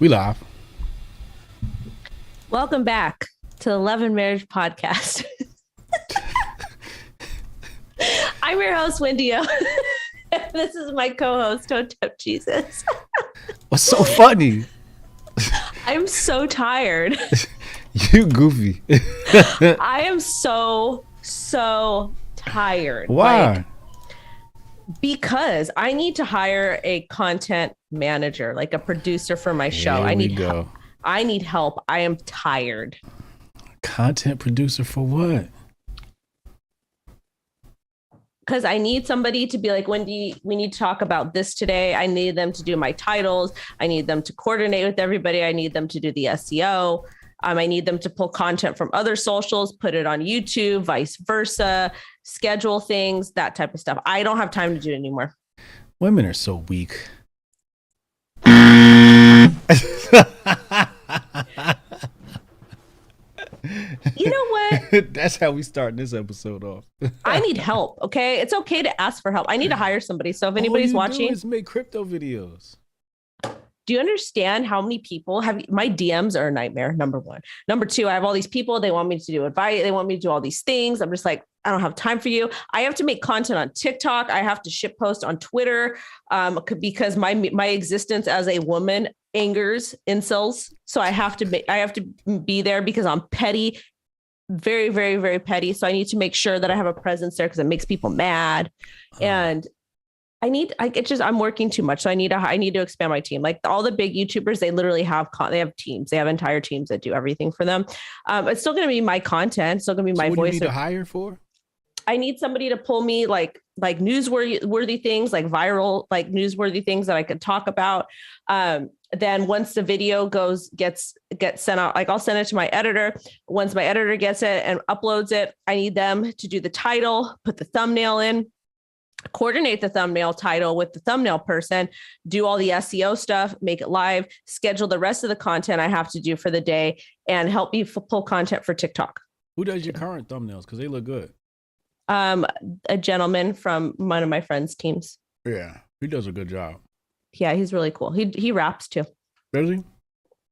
We live. Welcome back to the Love and Marriage Podcast. I'm your host, Wendy O. This is my co-host, Hotep Jesus. What's so funny? I'm so tired. You goofy. I am so tired. Why? Because I need to hire a content manager, like a producer for my show. Here I need we go. help. I need help. I am tired. Content producer for what? Because I need somebody to be like, Wendy, we need to talk about this today. I need them to do my titles. I need them to coordinate with everybody. I need them to do the SEO. I need them to pull content from other socials, put it on YouTube, vice versa, schedule things, that type of stuff. I don't have time to do it anymore. Women are so weak. You know what? That's how we start this episode off. I need help. Okay. It's okay to ask for help. I need to hire somebody. So if anybody's All you watching, do is make crypto videos. do you understand how many people have my DMs are a nightmare? Number one. Number two, I have all these people. They want me to do advice. They want me to do all these things. I'm just like, I don't have time for you. I have to make content on TikTok. I have to ship post on Twitter because my existence as a woman angers incels. So I have to be there because I'm petty, very, very, very petty. So I need to make sure that I have a presence there because it makes people mad. And I'm working too much. So I need to expand my team. Like all the big YouTubers, they literally have teams. They have entire teams that do everything for them. It's still going to be my content. It's still going to be my voice. What do you need to hire for? I need somebody to pull me like newsworthy things, like viral, like newsworthy things that I could talk about. Then once the video gets sent out, like I'll send it to my editor. Once my editor gets it and uploads it, I need them to do the title, put the thumbnail in, coordinate the thumbnail title with the thumbnail person, do all the SEO stuff, make it live, schedule the rest of the content I have to do for the day, and help me pull content for TikTok. Who does your current thumbnails? Because they look good. A gentleman from one of my friends' teams. Yeah, he does a good job. Yeah, he's really cool. He raps too. Does he?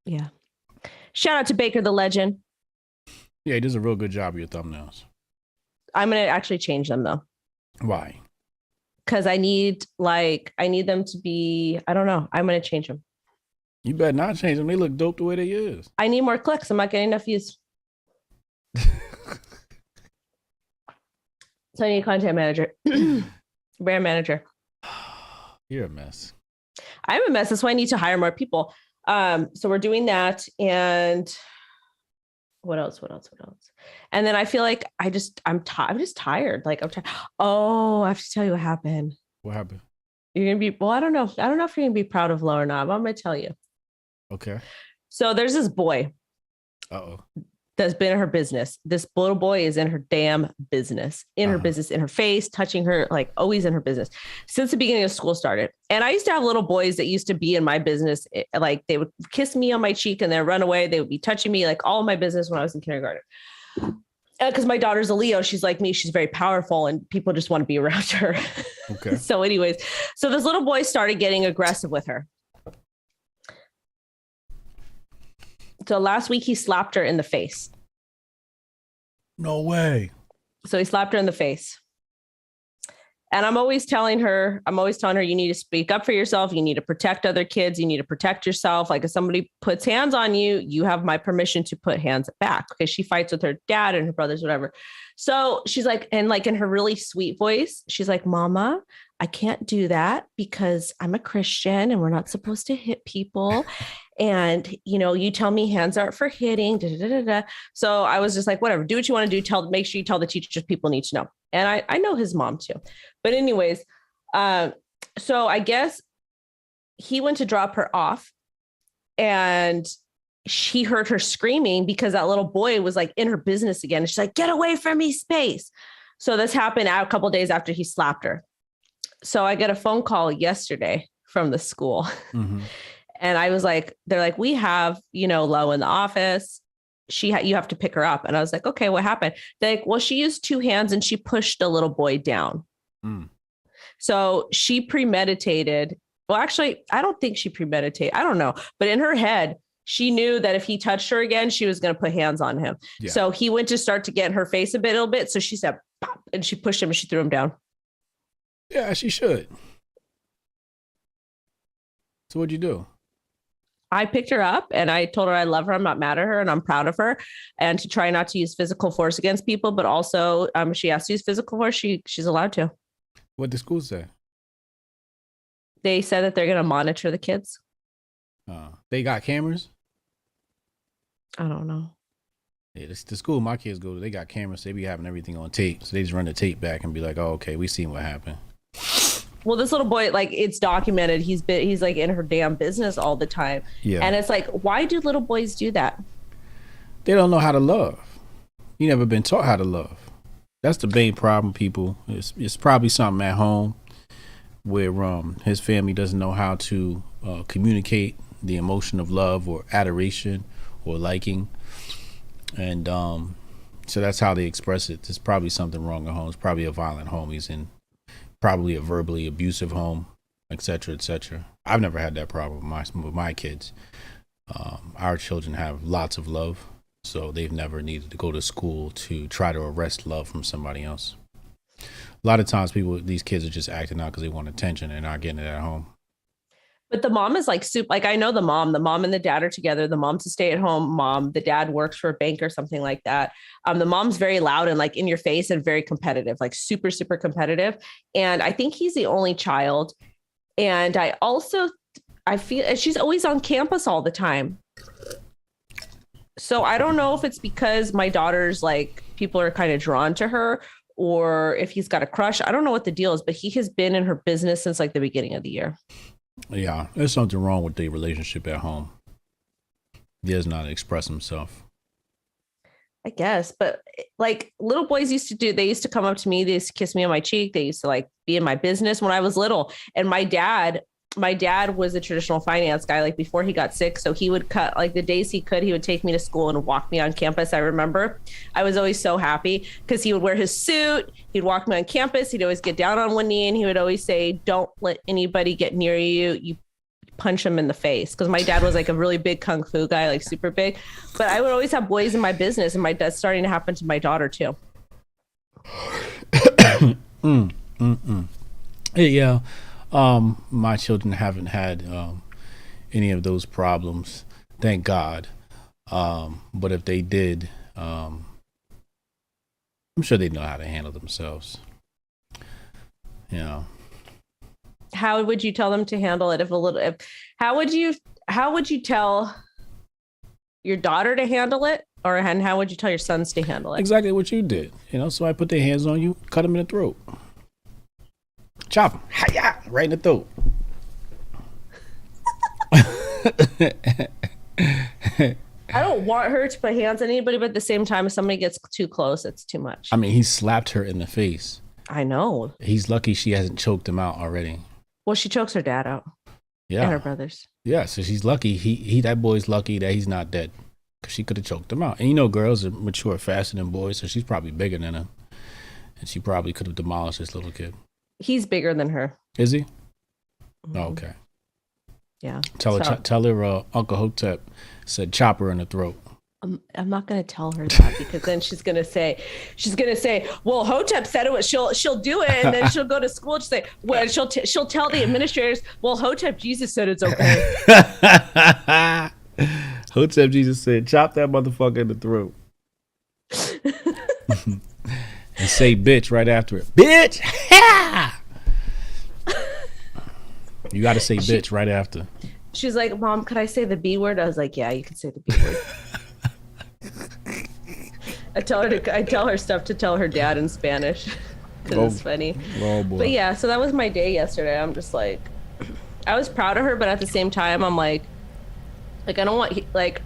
Yeah. Shout out to Baker the Legend. Yeah, he does a real good job of your thumbnails. I'm gonna actually change them though. Why? Because I need them to be, I don't know. I'm gonna change them. You better not change them. They look dope the way they is. I need more clicks. I'm not getting enough views. So I need a content manager, brand manager. You're a mess. I'm a mess. That's why I need to hire more people. So we're doing that. And what else? And then I feel like I'm just tired. Like I'm tired. Oh, I have to tell you what happened. What happened? You're going to be, well, I don't know if you're going to be proud of Lo or not, but I'm going to tell you. Okay. So there's this boy. Uh-oh. That's been in her business. This little boy is in her damn business, her business, in her face, touching her, like always in her business since the beginning of school started. And I used to have little boys that used to be in my business. Like they would kiss me on my cheek and then run away. They would be touching me, like all of my business when I was in kindergarten. Because my daughter's a Leo. She's like me. She's very powerful and people just want to be around her. Okay. So anyways, so this little boy started getting aggressive with her. So last week he slapped her in the face. No way. So he slapped her in the face. And I'm always telling her, you need to speak up for yourself. You need to protect other kids. You need to protect yourself. Like if somebody puts hands on you, you have my permission to put hands back because she fights with her dad and her brothers, whatever. So she's like, and like in her really sweet voice, she's like, Mama, I can't do that because I'm a Christian and we're not supposed to hit people. And, you tell me hands aren't for hitting. Da, da, da, da. So I was just like, whatever, do what you want to do. Make sure you tell the teachers people need to know. And I know his mom too. But anyways, so I guess he went to drop her off and she heard her screaming because that little boy was like in her business again. And she's like, get away from me, space. So this happened a couple of days after he slapped her. So I get a phone call yesterday from the school. Mm-hmm. And I was like, they're like, we have, Lo in the office. You have to pick her up. And I was like, okay, what happened? They're like, well, she used two hands and she pushed a little boy down. Mm. So she premeditated Well, actually, I don't think she premeditated. I don't know. But in her head, she knew that if he touched her again, she was going to put hands on him. Yeah. So he went to start to get in her face a little bit. So she said, pop, and she pushed him and she threw him down. Yeah, she should. So what'd you do? I picked her up and I told her I love her. I'm not mad at her and I'm proud of her. And to try not to use physical force against people, but also she has to use physical force. She's allowed to. What did school say? They said that they're going to monitor the kids. They got cameras? I don't know. Yeah, the school my kids go to, they got cameras. They be having everything on tape. So they just run the tape back and be like, oh, okay, we seen what happened. Well, this little boy, like, it's documented. He's like in her damn business all the time. Yeah. And it's like, why do little boys do that? They don't know how to love. You never been taught how to love. That's the main problem, people. It's probably something at home where his family doesn't know how to communicate the emotion of love or adoration or liking. And so that's how they express it. There's probably something wrong at home. It's probably a violent home. He's in probably a verbally abusive home, etc., etc. I've never had that problem with my kids. Our children have lots of love, so they've never needed to go to school to try to arrest love from somebody else. A lot of times these kids are just acting out because they want attention. They're not getting it at home. But the mom is like soup. Like, I know the mom and the dad are together. The mom's a stay-at-home mom. The dad works for a bank or something like that. The mom's very loud and like in your face and very competitive, like super, super competitive. And I think he's the only child. And I feel she's always on campus all the time. So I don't know if it's because my daughter's like, people are kind of drawn to her, or if he's got a crush. I don't know what the deal is, but he has been in her business since like the beginning of the year. Yeah, there's something wrong with the relationship at home. He does not express himself. I guess, but like little boys used to come up to me, they used to kiss me on my cheek. They used to like be in my business when I was little. And my dad was a traditional finance guy, like before he got sick. So he would cut like the days he could, he would take me to school and walk me on campus. I remember I was always so happy because he would wear his suit. He'd walk me on campus. He'd always get down on one knee and he would always say, don't let anybody get near you. You punch him in the face. Because my dad was like a really big kung fu guy, like super big. But I would always have boys in my business, and that's starting to happen to my daughter too. Yeah. My children haven't had any of those problems, thank God. But if they did, I'm sure they know how to handle themselves. You know. How would you tell them to handle it? How would you tell your daughter to handle it, and how would you tell your sons to handle it? Exactly what you did. So I put their hands on you, cut them in the throat. Chop him. Hi-ya! Right in the throat. I don't want her to put hands on anybody, but at the same time, if somebody gets too close, it's too much. I mean, he slapped her in the face. I know. He's lucky she hasn't choked him out already. Well, she chokes her dad out. Yeah. And her brothers. Yeah, so she's lucky. That boy's lucky that he's not dead, because she could have choked him out. And girls are mature faster than boys, so she's probably bigger than him. And she probably could have demolished this little kid. He's bigger than her. Is he? Mm-hmm. Oh, okay. Yeah. Tell her Uncle Hotep said chop her in the throat. I'm not going to tell her that, because then she's going to say, well, Hotep said it was, she'll do it. And then she'll go to school and say, well, she'll tell the administrators, well, Hotep Jesus said it's okay. Hotep Jesus said, chop that motherfucker in the throat. And say bitch right after it. Bitch! You got to say bitch right after. She's like, Mom, could I say the B word? I was like, yeah, you can say the B word. I tell her stuff to tell her dad in Spanish, because it's funny. Oh boy. But yeah, so that was my day yesterday. I'm just like, I was proud of her, but at the same time, I'm like I don't want, like,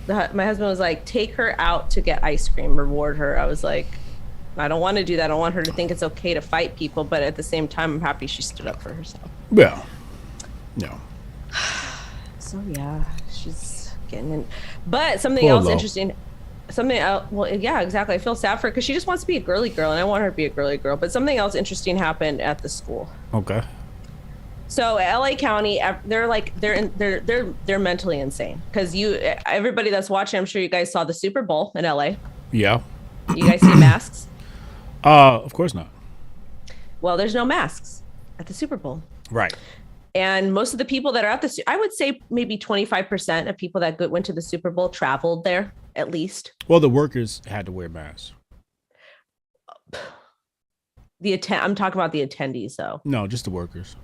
my husband was like, take her out to get ice cream, reward her. I was like, I don't want to do that. I don't want her to think it's okay to fight people, but at the same time, I'm happy she stood up for herself. Yeah. No. So yeah, she's getting in. But something else interesting. Well, yeah, exactly. I feel sad for her because she just wants to be a girly girl, and I want her to be a girly girl. But something else interesting happened at the school. Okay. So LA County, they're mentally insane because everybody that's watching, I'm sure you guys saw the Super Bowl in LA. Yeah. You guys see masks? Of course not. Well, there's no masks at the Super Bowl. Right. And most of the people that are at I would say maybe 25% of people that went to the Super Bowl traveled there at least. Well, the workers had to wear masks. I'm talking about the attendees though. No, just the workers.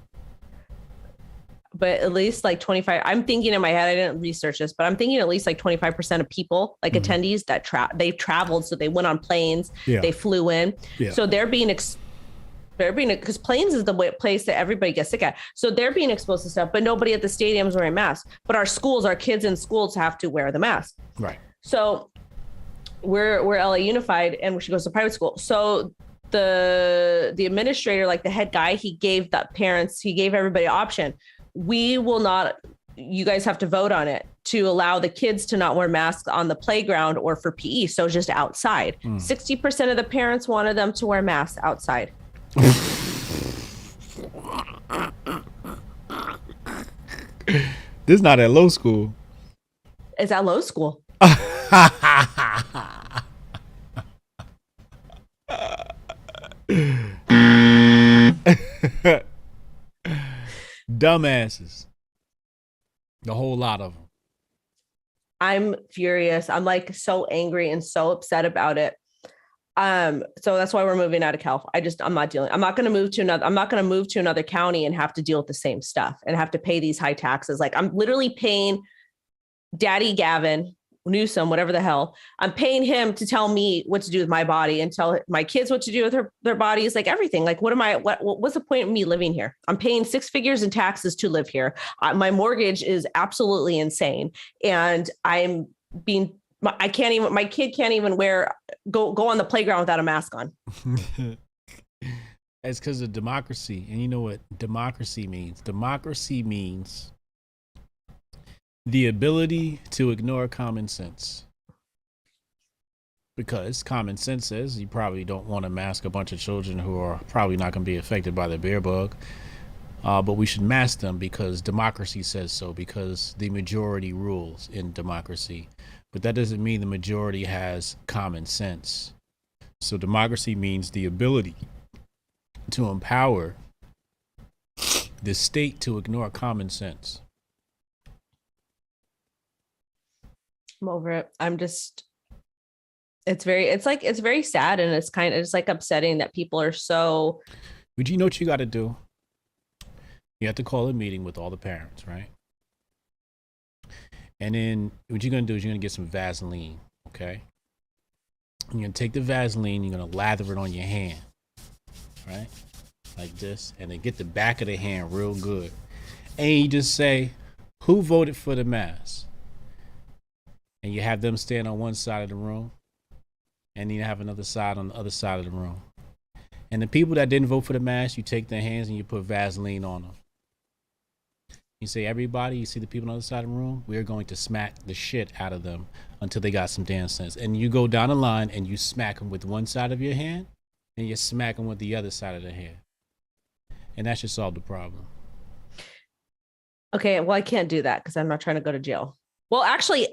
But at least like 25, I'm thinking in my head, I didn't research this, but I'm thinking at least like 25% of people, like attendees that they've traveled. So they went on planes, they flew in. Yeah. So they're being because planes is the place that everybody gets sick at. So they're being exposed to stuff, but nobody at the stadiums wearing masks. But our kids in schools have to wear the mask. Right. So we're LA Unified and she goes to private school. So the administrator, like the head guy, he gave everybody an option. We will not, you guys have to vote on it to allow the kids to not wear masks on the playground or for PE. So just outside. 60% of the parents wanted them to wear masks outside. This is not at low school. It's at low school. Dumbasses. The whole lot of them. I'm furious. I'm like so angry and so upset about it. So that's why we're moving out of California. I'm not going to move to another county and have to deal with the same stuff and have to pay these high taxes. Like I'm literally paying Daddy Gavin Newsom, whatever the hell, I'm paying him to tell me what to do with my body and tell my kids what to do with their bodies, like everything. Like, what's the point of me living here? I'm paying 6 figures in taxes to live here. My mortgage is absolutely insane. And my kid can't even go on the playground without a mask on. It's because of democracy. And you know what democracy means? Democracy means the ability to ignore common sense. Because common sense says you probably don't want to mask a bunch of children who are probably not going to be affected by the bear bug. But we should mask them because democracy says so, because the majority rules in democracy. But that doesn't mean the majority has common sense. So democracy means the ability to empower the state to ignore common sense. I'm over it. It's very sad, and it's like upsetting that people are so. But you know what you got to do? You have to call a meeting with all the parents, right? And then what you're going to do is you're going to get some Vaseline, okay? You're going to take the Vaseline, you're going to lather it on your hand, right? Like this, and then get the back of the hand real good. And you just say, who voted for the mask? And you have them stand on one side of the room, and you have another side on the other side of the room. And the people that didn't vote for the mask, you take their hands and you put Vaseline on them. You say, everybody, you see the people on the other side of the room? We're going to smack the shit out of them until they got some damn sense. And you go down the line and you smack them with one side of your hand, and you smack them with the other side of the hand. And that should solve the problem. Okay, well, I can't do that because I'm not trying to go to jail. Well, actually,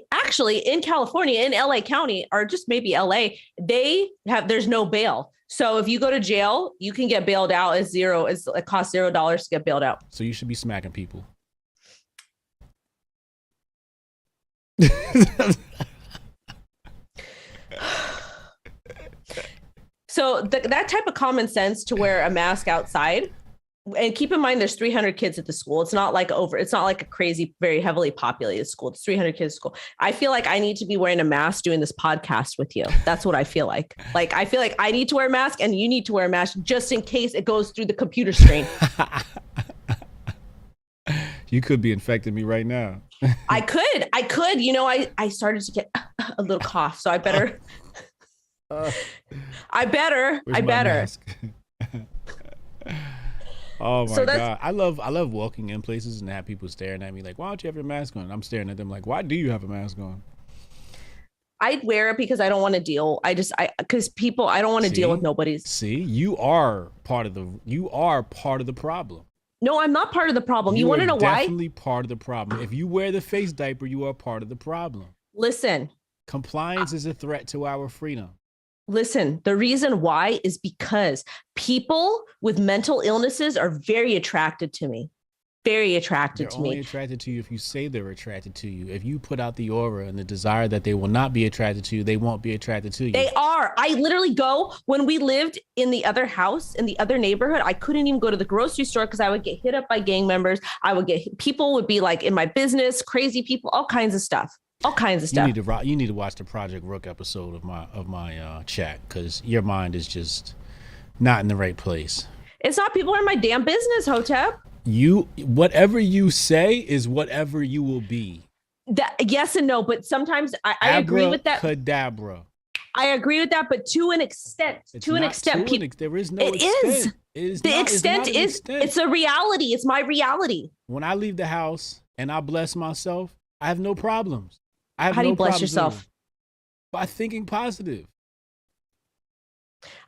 in California, in LA County, or just maybe LA, there's no bail. So if you go to jail, you can get bailed out as zero. It costs $0 to get bailed out. So you should be smacking people. So that type of common sense to wear a mask outside. And keep in mind, there's 300 kids at the school. It's not like a crazy, very heavily populated school. It's 300 kids at school. I feel like I need to be wearing a mask doing this podcast with you. That's what I feel like. Like, I feel like I need to wear a mask and you need to wear a mask just in case it goes through the computer screen. You could be infecting me right now. I could, you know, I started to get a little cough. So I better. I better. Oh my God. I love walking in places and have people staring at me like, why don't you have your mask on? I'm staring at them like, why do you have a mask on? I'd wear it because I don't want to deal. I don't want to deal with nobody's. See, you are part of the problem. No, I'm not part of the problem. You You want are to know why? definitely part of the problem. If you wear the face diaper, you are part of the problem. Listen, Compliance is a threat to our freedom. listen. The reason why is because people with mental illnesses are very attracted to me. Very attracted They're to only me. attracted to you if you say they're attracted to you. If you put out the aura and the desire that they will not be attracted to you, they won't be attracted to you. They are. I literally go, when we lived in the other house, in the other neighborhood, I couldn't even go to the grocery store because I would get hit up by gang members. People would be like in my business, crazy people, all kinds of stuff. All kinds of stuff. You need to watch the Project Rook episode of my chat, because your mind is just not in the right place. It's not people are in my damn business, Hotep. Whatever you say is whatever you will be. Yes and no, but sometimes I agree with that. Cadabra. I agree with that, but to an extent. There is no extent. The extent is it's a reality. It's my reality. When I leave the house and I bless myself, I have no problems. How do you bless yourself? By thinking positive.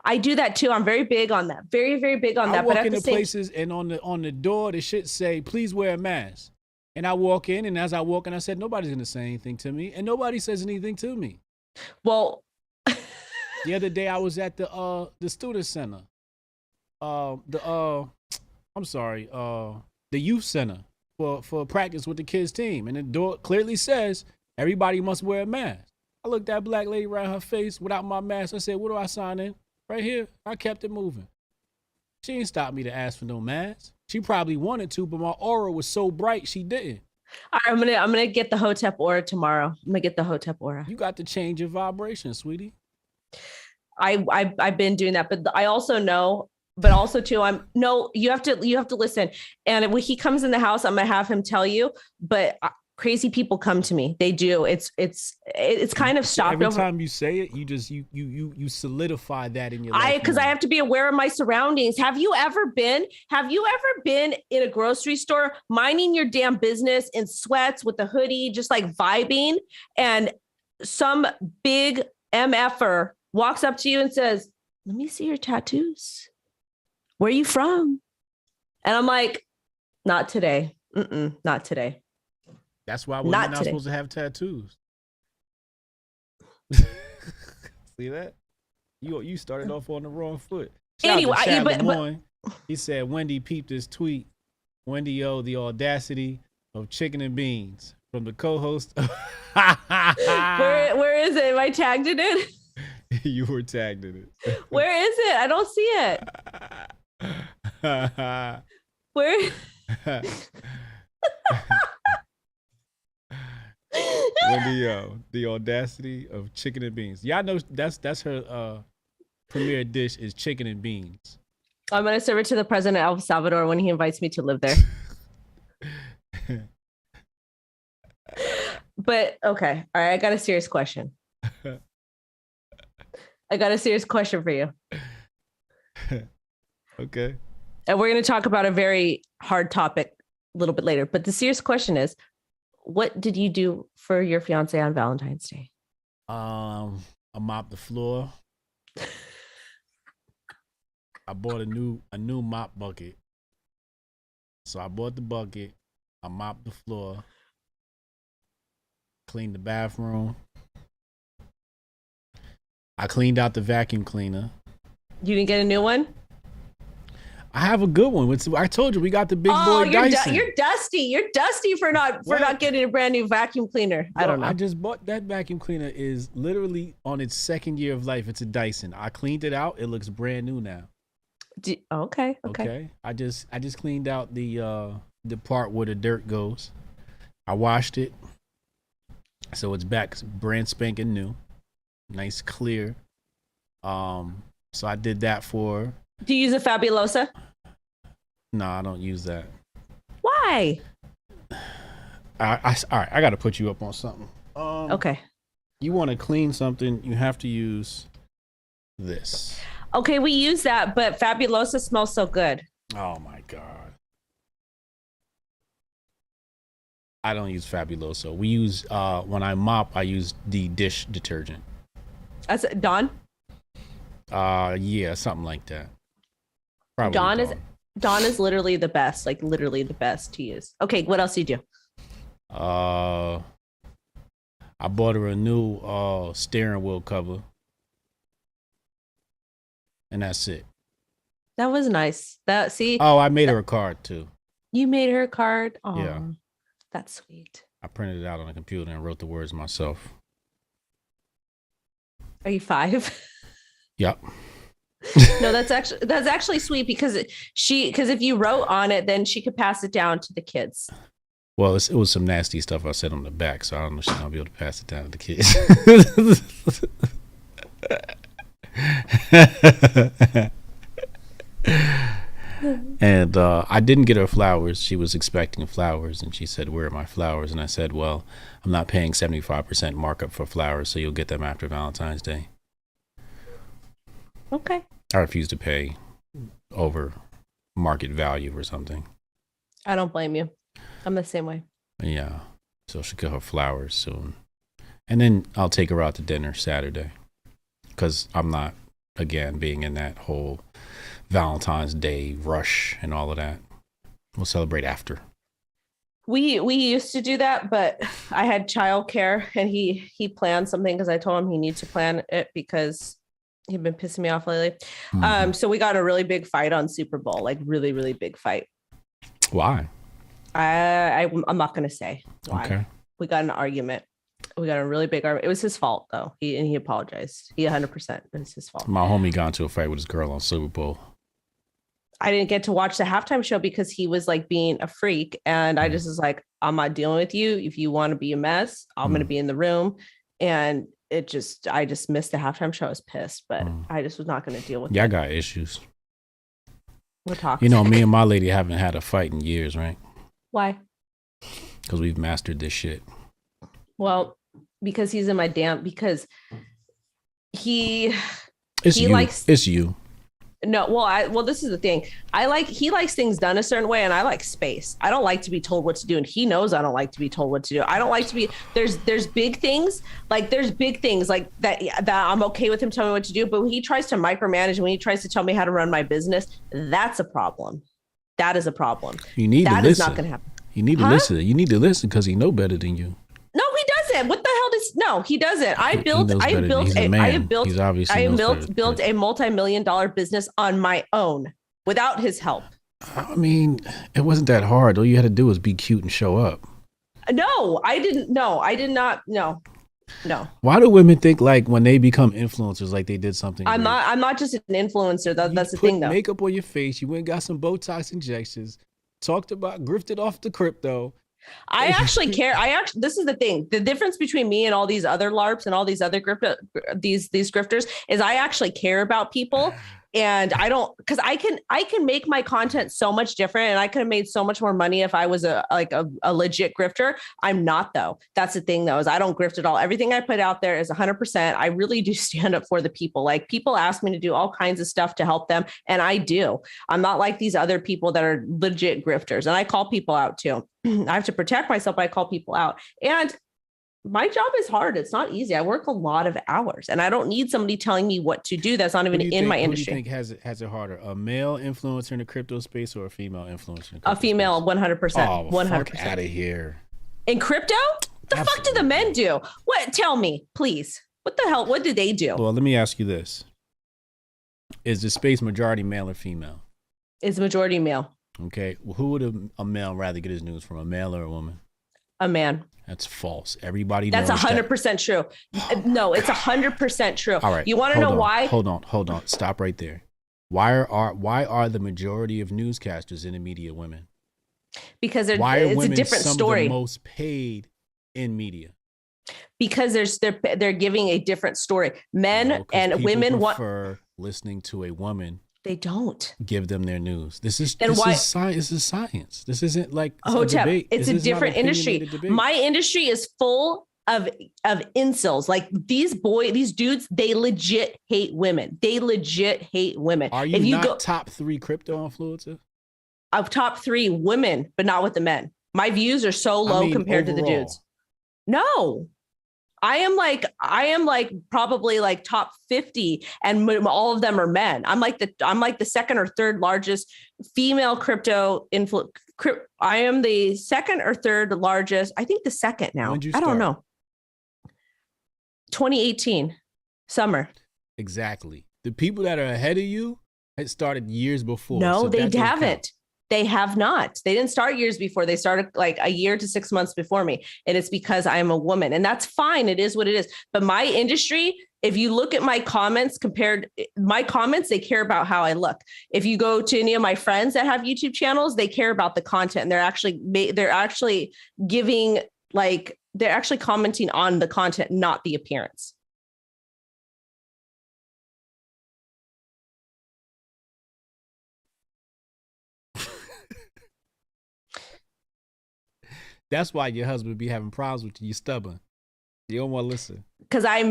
I do that too. I'm very big on that. Very, very big on that. I walk into places and on the door, the shit say, please wear a mask. And I walk in, and as I walk in, I said, nobody's going to say anything to me. And nobody says anything to me. Well, the other day I was at the student center. The youth center for practice with the kids team. And the door clearly says, everybody must wear a mask. I looked at black lady right in her face without my mask. I said, what do I sign in? Right here. I kept it moving. She didn't stop me to ask for no mask. She probably wanted to, but my aura was so bright she didn't. All right, I'm gonna get the Hotep aura tomorrow. I'm gonna get the Hotep aura. You got to change your vibration, sweetie. I've been doing that, but I also know, but also too, you have to listen. And when he comes in the house, I'm gonna have him tell you, but crazy people come to me. They do. It's kind of stopped. Every time you say it, you solidify that in your life. Because I have to be aware of my surroundings. Have you ever been in a grocery store minding your damn business in sweats with a hoodie, just like vibing, and some big MFer walks up to you and says, let me see your tattoos. Where are you from? And I'm like, not today. Not today. That's why we're not supposed to have tattoos. See that? You started off on the wrong foot. Anyway, he said Wendy peeped his tweet. Wendy O, the audacity of chicken and beans, from the co-host. Where is it? Am I tagged in it? You were tagged in it. Where is it? I don't see it. Where? Wendy O, the audacity of chicken and beans. Y'all know that's her premier dish is chicken and beans. I'm gonna serve it to the president of El Salvador when he invites me to live there. But okay, all right. I got a serious question. I got a serious question for you. Okay. And we're gonna talk about a very hard topic a little bit later. But the serious question is, what did you do for your fiance on Valentine's Day? I mopped the floor. I bought a new mop bucket. So I bought the bucket. I mopped the floor. Cleaned the bathroom. I cleaned out the vacuum cleaner. You didn't get a new one? I have a good one. I told you we got the big boy Dyson. You're dusty. You're dusty for not getting a brand new vacuum cleaner. I don't know. I just bought that vacuum cleaner. Is literally on its second year of life. It's a Dyson. I cleaned it out. It looks brand new now. Okay. I just cleaned out the part where the dirt goes. I washed it, so it's back brand spanking new, nice clear. So I did that for her. Do you use a Fabulosa? No, I don't use that. Why? All right, I got to put you up on something. Okay. You want to clean something, you have to use this. Okay, we use that, but Fabulosa smells so good. Oh my God. I don't use Fabuloso. We use, when I mop, I use the dish detergent. That's Dawn? Yeah, something like that. Probably Dawn is literally the best, like literally the best to use. Okay, what else do you do? I bought her a new steering wheel cover, and that's it. That was nice. Oh, I made her a card too. You made her a card. Oh, yeah, that's sweet. I printed it out on the computer and wrote the words myself. Are you 5? Yep. No, that's actually sweet because if you wrote on it, then she could pass it down to the kids. Well, it was some nasty stuff I said on the back, so I don't know if she's gonna be able to pass it down to the kids. And I didn't get her flowers. She was expecting flowers, and she said, "Where are my flowers?" And I said, "Well, I'm not paying 75% markup for flowers, so you'll get them after Valentine's Day." Okay. I refuse to pay over market value or something. I don't blame you. I'm the same way. Yeah. So she'll get her flowers soon. And then I'll take her out to dinner Saturday. Because I'm not, again, being in that whole Valentine's Day rush and all of that. We'll celebrate after. We used to do that, but I had childcare and he planned something because I told him he needs to plan it because he'd been pissing me off lately. Mm-hmm. So we got a really big fight on Super Bowl, like really, really big fight. Why? I'm not going to say why. Okay. We got an argument. We got a really big argument. It was his fault though. He apologized. He 100%. It's his fault. My homie got into a fight with his girl on Super Bowl. I didn't get to watch the halftime show because he was like being a freak. And I just was like, I'm not dealing with you. If you want to be a mess, I'm going to be in the room. And I just missed the halftime show. I was pissed, but I just was not going to deal with it. Yeah, I got issues. We're talking. You know, me and my lady haven't had a fight in years, right? Why? Because we've mastered this shit. Well, because he's in my because he likes it's you. No, well, this is the thing. He likes things done a certain way, and I like space. I don't like to be told what to do, and he knows I don't like to be told what to do. I don't like to be there's big things like that I'm okay with him telling me what to do, but when he tries to micromanage and when he tries to tell me how to run my business, that's a problem. That is a problem. You need to listen. That is not going to happen. You need to listen. You need to listen because he know better than you. No, he doesn't. What the hell no, he doesn't. I built a multi-million-dollar business on my own without his help. I mean, it wasn't that hard. All you had to do was be cute and show up. No, I didn't. No, I did not. No. Why do women think like when they become influencers, like they did something? I'm not just an influencer. That's the thing, though. Makeup on your face. You went and got some Botox injections. Talked about grifted off the crypto. I actually care. This is the thing. The difference between me and all these other LARPs and all these other these grifters is I actually care about people. And I don't, because I can make my content so much different, and I could have made so much more money if I was a legit grifter. I'm not, though. That's the thing, though, is I don't grift at all. Everything I put out there is 100%. I really do stand up for the people. Like, people ask me to do all kinds of stuff to help them, and I do. I'm not like these other people that are legit grifters, and I call people out too. I have to protect myself. I call people out, and my job is hard. It's not easy. I work a lot of hours, and I don't need somebody telling me what to do. That's not even in my industry. Who do you think has it harder? A male influencer in the crypto space or a female influencer in the crypto A female, 100%. 100%. Fuck out of here. In crypto? The fuck do the men do? What? Tell me, please. What the hell? What do they do? Well, let me ask you this. Is the space majority male or female? It's majority male. Okay. Well, who would a male rather get his news from, a male or a woman? A man. That's false. Everybody knows that's 100% true. No, it's 100% true. All right. You want to know why? Hold on. Stop right there. Why are the majority of newscasters in the media women? Because it's a different story. Of the most paid in media? Because they're giving a different story. Men and women prefer listening to a woman. They don't give them their news. This is science. This is science. This isn't like Hotep. A debate. It's a different industry. My industry is full of incels. Like these dudes, they legit hate women. Are you not top 3 crypto influencer? Of top 3 women, but not with the men. My views are so low compared to the dudes. No. I am like probably like top 50, and all of them are men. I'm like the second or third largest female crypto influ. I am the second or third largest. I think the second now. When did you I start? don't know. 2018 summer. Exactly. The people that are ahead of you had started years before. No, so they that doesn't haven't. count. They have not. They didn't start years before. They started like a year to 6 months before me. And it's because I am a woman. And that's fine. It is what it is. But my industry, if you look at my comments, they care about how I look. If you go to any of my friends that have YouTube channels, they care about the content. And they're actually giving, like, they're actually commenting on the content, not the appearance. That's why your husband be having problems with you. You're stubborn. You don't want to listen. Because I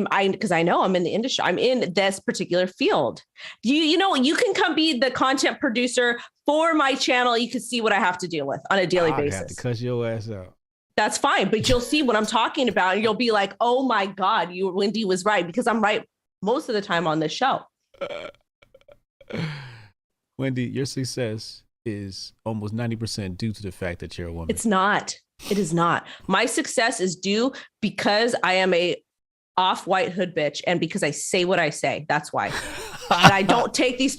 know I'm in the industry. I'm in this particular field. You know, you can come be the content producer for my channel. You can see what I have to deal with on a daily basis. I have to cuss your ass out. That's fine, but you'll see what I'm talking about, and you'll be like, "Oh my God, Wendy was right," because I'm right most of the time on this show. Wendy, your success is almost 90% due to the fact that you're a woman. It's not. It is not. My success is due because I am a off-white hood bitch, and because I say what I say. That's why. And I don't take these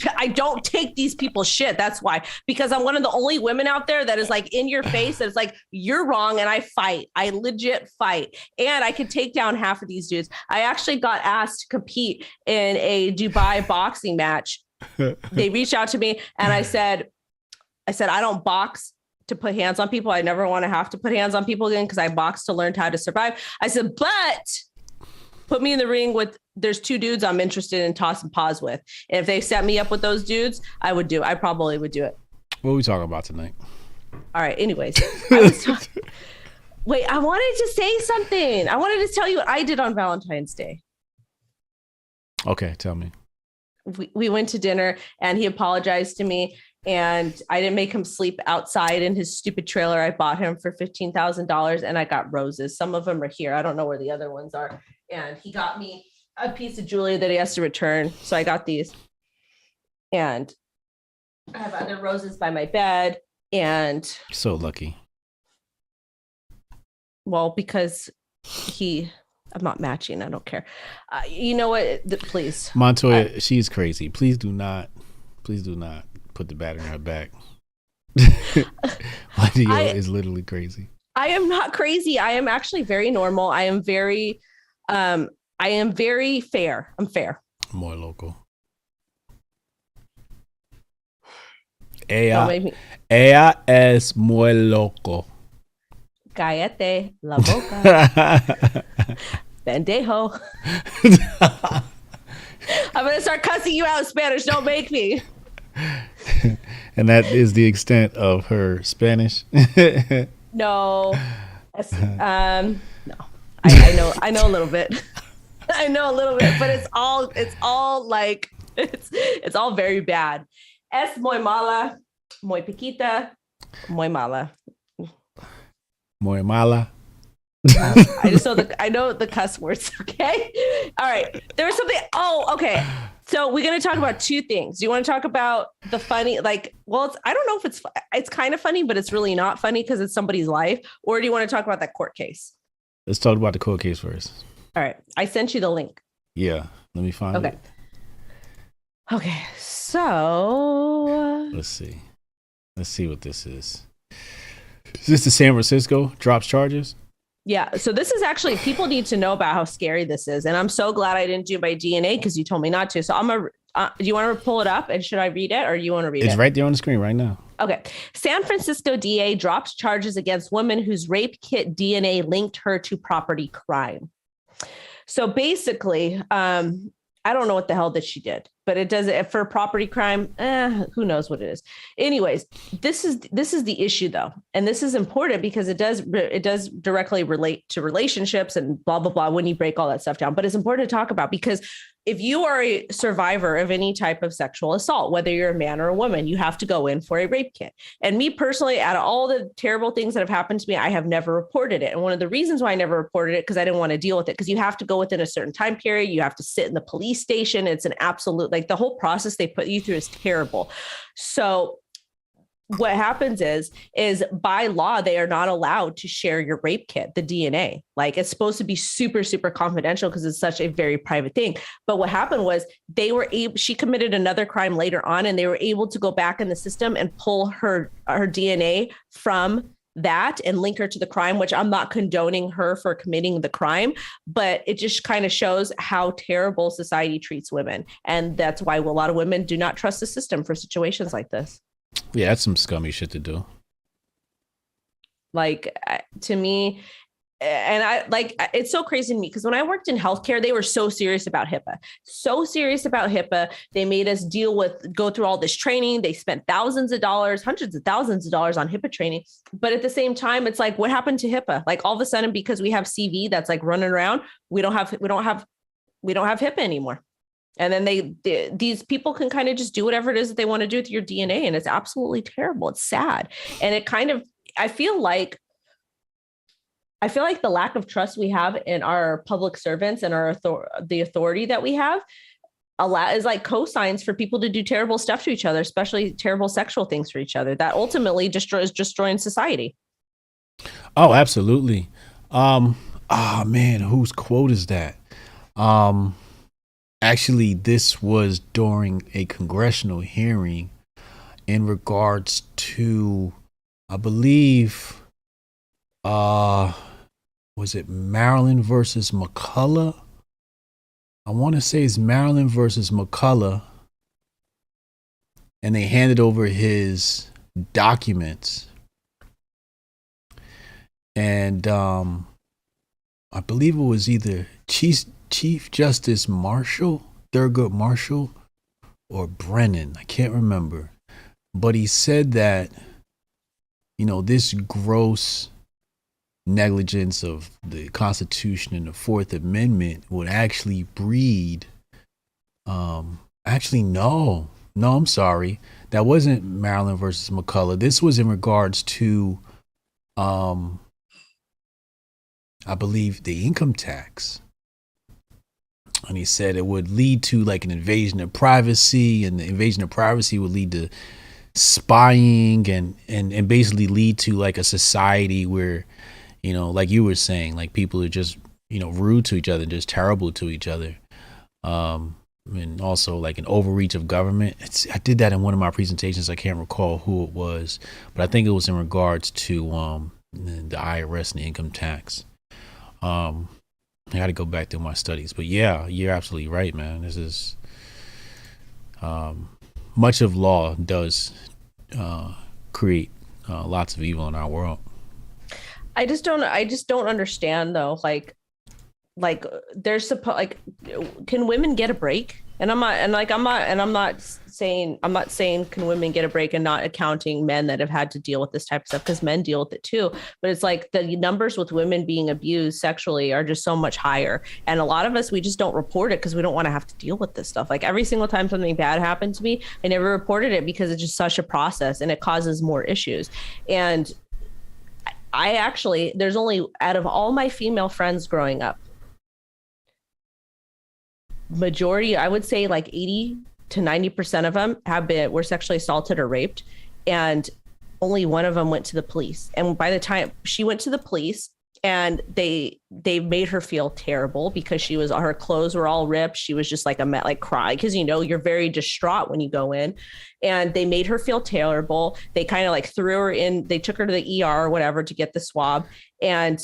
people's shit. That's why. Because I'm one of the only women out there that is like in your face. That's like, you're wrong. And I fight. I legit fight. And I can take down half of these dudes. I actually got asked to compete in a Dubai boxing match. They reached out to me and I said, I don't box to put hands on people. I never want to have to put hands on people again because I boxed to learn how to survive. I said, but put me in the ring with, there's 2 dudes I'm interested in tossing paws with. And if they set me up with those dudes, I probably would do it. What are we talking about tonight? All right. Anyways, wait, I wanted to say something. I wanted to tell you what I did on Valentine's Day. Okay. Tell me. We went to dinner and he apologized to me. And I didn't make him sleep outside in his stupid trailer. I bought him for $15,000 and I got roses. Some of them are here. I don't know where the other ones are. And he got me a piece of jewelry that he has to return. So I got these. And I have other roses by my bed. And so lucky. Well, because I'm not matching. I don't care. You know what? Please. Montoya, she's crazy. Please do not put the bat in her back. Wendy O is literally crazy. I am not crazy. I am actually very normal. I am very fair. I'm fair. More local. Ella es muy loco. Cállate la boca. Pendejo. I'm going to start cussing you out in Spanish. Don't make me. And that is the extent of her Spanish. No. No. I know a little bit. I know a little bit, but it's all like it's all very bad. Es muy mala, muy piquita, muy mala. Muy mala. I know the cuss words. Okay. All right. There was something. Oh, okay. So we're going to talk about 2 things. Do you want to talk about the funny, like, well, I don't know if it's kind of funny, but it's really not funny because it's somebody's life. Or do you want to talk about that court case? Let's talk about the court case first. All right. I sent you the link. Yeah. Let me find it. Okay. So let's see what this is. Is this the San Francisco drops charges? Yeah. So this is actually, people need to know about how scary this is. And I'm so glad I didn't do my DNA because you told me not to. So do you want to pull it up and should I read it or you want to read it? It's right there on the screen right now. Okay. San Francisco DA drops charges against woman whose rape kit DNA linked her to property crime. So basically, I don't know what the hell that she did, but it does it for property crime. Who knows what it is? Anyways, this is the issue though. And this is important because it does directly relate to relationships and blah, blah, blah, when you break all that stuff down. But it's important to talk about because if you are a survivor of any type of sexual assault, whether you're a man or a woman, you have to go in for a rape kit. And me personally, out of all the terrible things that have happened to me, I have never reported it. And one of the reasons why I never reported it, because I didn't want to deal with it, because you have to go within a certain time period. You have to sit in the police station. It's an absolute, like the whole process they put you through is terrible. So what happens is by law, they are not allowed to share your rape kit, the DNA. Like it's supposed to be super, super confidential because it's such a very private thing. But what happened was she committed another crime later on, and they were able to go back in the system and pull her DNA from that and link her to the crime, which I'm not condoning her for committing the crime, but it just kind of shows how terrible society treats women. And that's why a lot of women do not trust the system for situations like this. Yeah, that's some scummy shit to do. Like to me, and I like, it's so crazy to me because when I worked in healthcare, they were so serious about HIPAA. They made us go through all this training. They spent thousands of dollars, hundreds of thousands of dollars on HIPAA training. But at the same time, it's like, what happened to HIPAA? Like all of a sudden, because we have CV that's like running around, we don't have HIPAA anymore. And then these people can kind of just do whatever it is that they want to do with your DNA. And it's absolutely terrible. It's sad. And it kind of, I feel like the lack of trust we have in our public servants and the authority that we have is like cosigns for people to do terrible stuff to each other, especially terrible sexual things for each other that ultimately destroying society. Oh, absolutely. Man, whose quote is that? Actually, this was during a congressional hearing in regards to, I believe, was it Maryland versus McCullough? I want to say it's Maryland versus McCullough. And they handed over his documents. And I believe it was either Chief Justice Marshall, Thurgood Marshall, or Brennan. I can't remember. But he said that, this gross negligence of the Constitution and the Fourth Amendment would actually breed. Actually, no, I'm sorry. That wasn't Maryland versus McCullough. This was in regards to, I believe, the income tax. And he said it would lead to like an invasion of privacy, and the invasion of privacy would lead to spying and basically lead to like a society where, like you were saying, like people are just, rude to each other, just terrible to each other. And also like an overreach of government. I did that in one of my presentations. I can't recall who it was, but I think it was in regards to the IRS and the income tax. I got to go back to my studies, but yeah, you're absolutely right, man. This is much of law does create lots of evil in our world. I just don't understand though. Like there's can women get a break? And I'm not saying can women get a break and not accounting men that have had to deal with this type of stuff, because men deal with it too. But it's like the numbers with women being abused sexually are just so much higher. And a lot of us, we just don't report it because we don't want to have to deal with this stuff. Like every single time something bad happened to me, I never reported it because it's just such a process and it causes more issues. And there's only, out of all my female friends growing up, majority, I would say like 80 to 90% of them were sexually assaulted or raped. And only one of them went to the police. And by the time she went to the police, and they made her feel terrible because her clothes were all ripped. She was just like cry, because you're very distraught when you go in, and they made her feel terrible. They kind of like threw her in, they took her to the ER or whatever to get the swab, and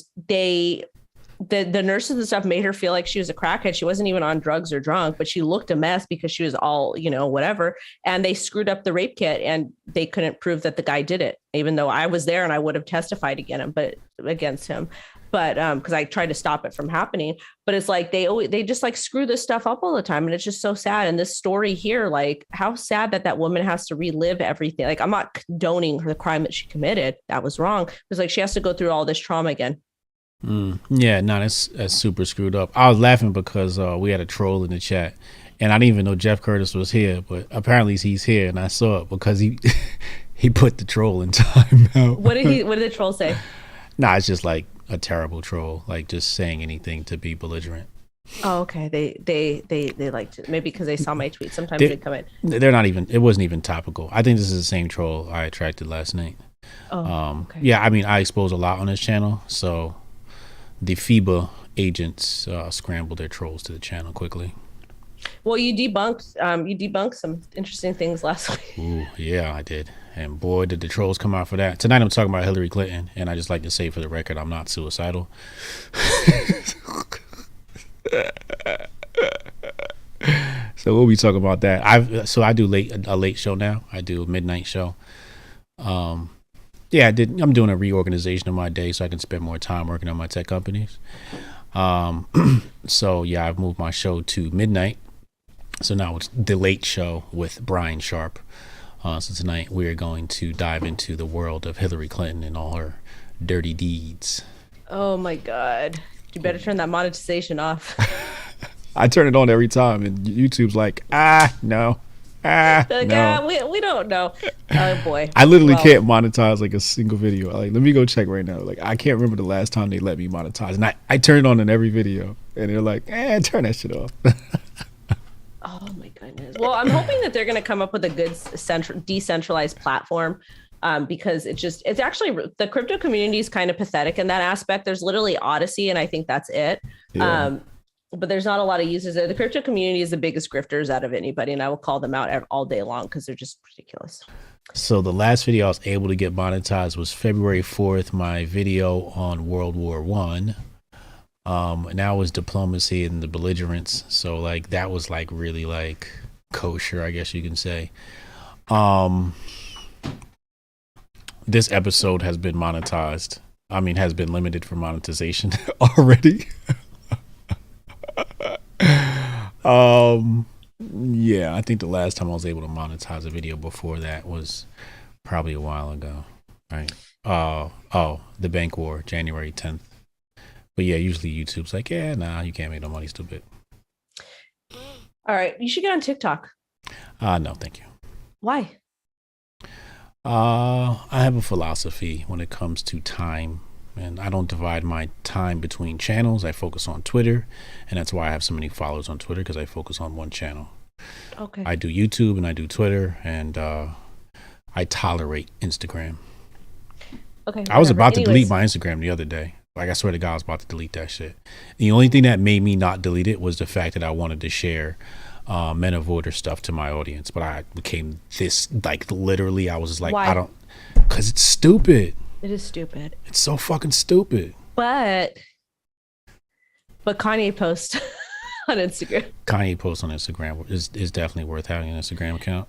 the nurses and stuff made her feel like she was a crackhead. She wasn't even on drugs or drunk, but she looked a mess because she was all, whatever. And they screwed up the rape kit, and they couldn't prove that the guy did it, even though I was there and I would have testified against him. But because I tried to stop it from happening. But it's like they just like screw this stuff up all the time. And it's just so sad. And this story here, like how sad that woman has to relive everything. Like I'm not condoning the crime that she committed. That was wrong. It was like she has to go through all this trauma again. Yeah, no, that's super screwed up. I was laughing because we had a troll in the chat, and I didn't even know Jeff Curtis was here, but apparently he's here, and I saw it because he he put the troll in timeout. What did the troll say? Nah, it's just like a terrible troll, like just saying anything to be belligerent. Oh, okay. They liked it. Maybe because they saw my tweet. Sometimes they come in. They're not even. It wasn't even topical. I think this is the same troll I attracted last night. Oh, okay. Yeah, I mean, I expose a lot on this channel, so the FIBA agents scrambled their trolls to the channel quickly. Well, you debunked some interesting things last week. Ooh, yeah, I did. And boy, did the trolls come out for that. Tonight I'm talking about Hillary Clinton, and I just like to say for the record, I'm not suicidal. So we'll be talking about that. I do a late show now. I do a midnight show. Yeah, I'm doing a reorganization of my day so I can spend more time working on my tech companies. So yeah, I've moved my show to midnight. So now it's the late show with Brian Sharp. So tonight we're going to dive into the world of Hillary Clinton and all her dirty deeds. Oh my God. You better turn that monetization off. I turn it on every time and YouTube's like, no. No. We don't know. Oh boy. I literally can't monetize like a single video. Like, let me go check right now. Like, I can't remember the last time they let me monetize. And I turn it on in every video and they're like, turn that shit off. Oh my goodness. Well, I'm hoping that they're going to come up with a good decentralized platform, because it's actually, the crypto community is kind of pathetic in that aspect. There's literally Odyssey, and I think that's it. Yeah. But there's not a lot of users there. The crypto community is the biggest grifters out of anybody, and I will call them out all day long because they're just ridiculous. So the last video I was able to get monetized was February 4th, my video on World War I. And that was diplomacy and the belligerents. So like that was like really like kosher, I guess you can say. This episode has been monetized. I mean, has been limited for monetization already. Yeah, I think the last time I was able to monetize a video before that was probably a while ago. Right. The bank war, January 10th. But yeah, usually YouTube's like, yeah, nah, you can't make no money, stupid. All right. You should get on TikTok. No, thank you. Why? I have a philosophy when it comes to time, and I don't divide my time between channels. I focus on Twitter, and that's why I have so many followers on Twitter, because I focus on one channel. Okay. I do YouTube and I do Twitter, and I tolerate Instagram. Okay. I was about to delete my Instagram the other day. Like, I swear to God, I was about to delete that shit. The only thing that made me not delete it was the fact that I wanted to share men of order stuff to my audience. But I became this, like, literally, I was just like, why? Because it's stupid. It is stupid. It's so fucking stupid. But Kanye posts on Instagram. Kanye posts on Instagram is definitely worth having an Instagram account.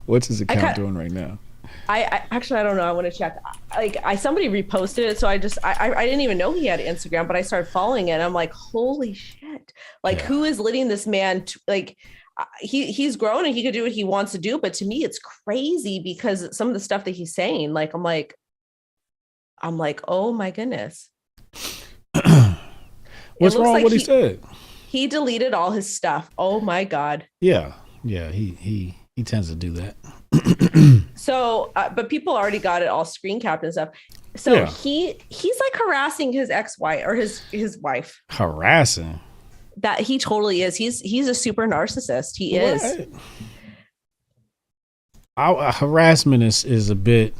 What's his account doing right now? I actually, I don't know. I want to check. Like, somebody reposted it, so I didn't even know he had Instagram, but I started following it. And I'm like, holy shit! Like, yeah. Who is letting this man? He's grown and he could do what he wants to do, but to me, it's crazy because some of the stuff that he's saying, like, I'm like, oh my goodness. What's wrong with what he said? He deleted all his stuff. Oh my God. Yeah, he tends to do that. So, but people already got it all screen capped and stuff. So yeah. He's like harassing his ex-wife or his wife. Harassing? That he totally is. He's a super narcissist. He is. Harassment is a bit.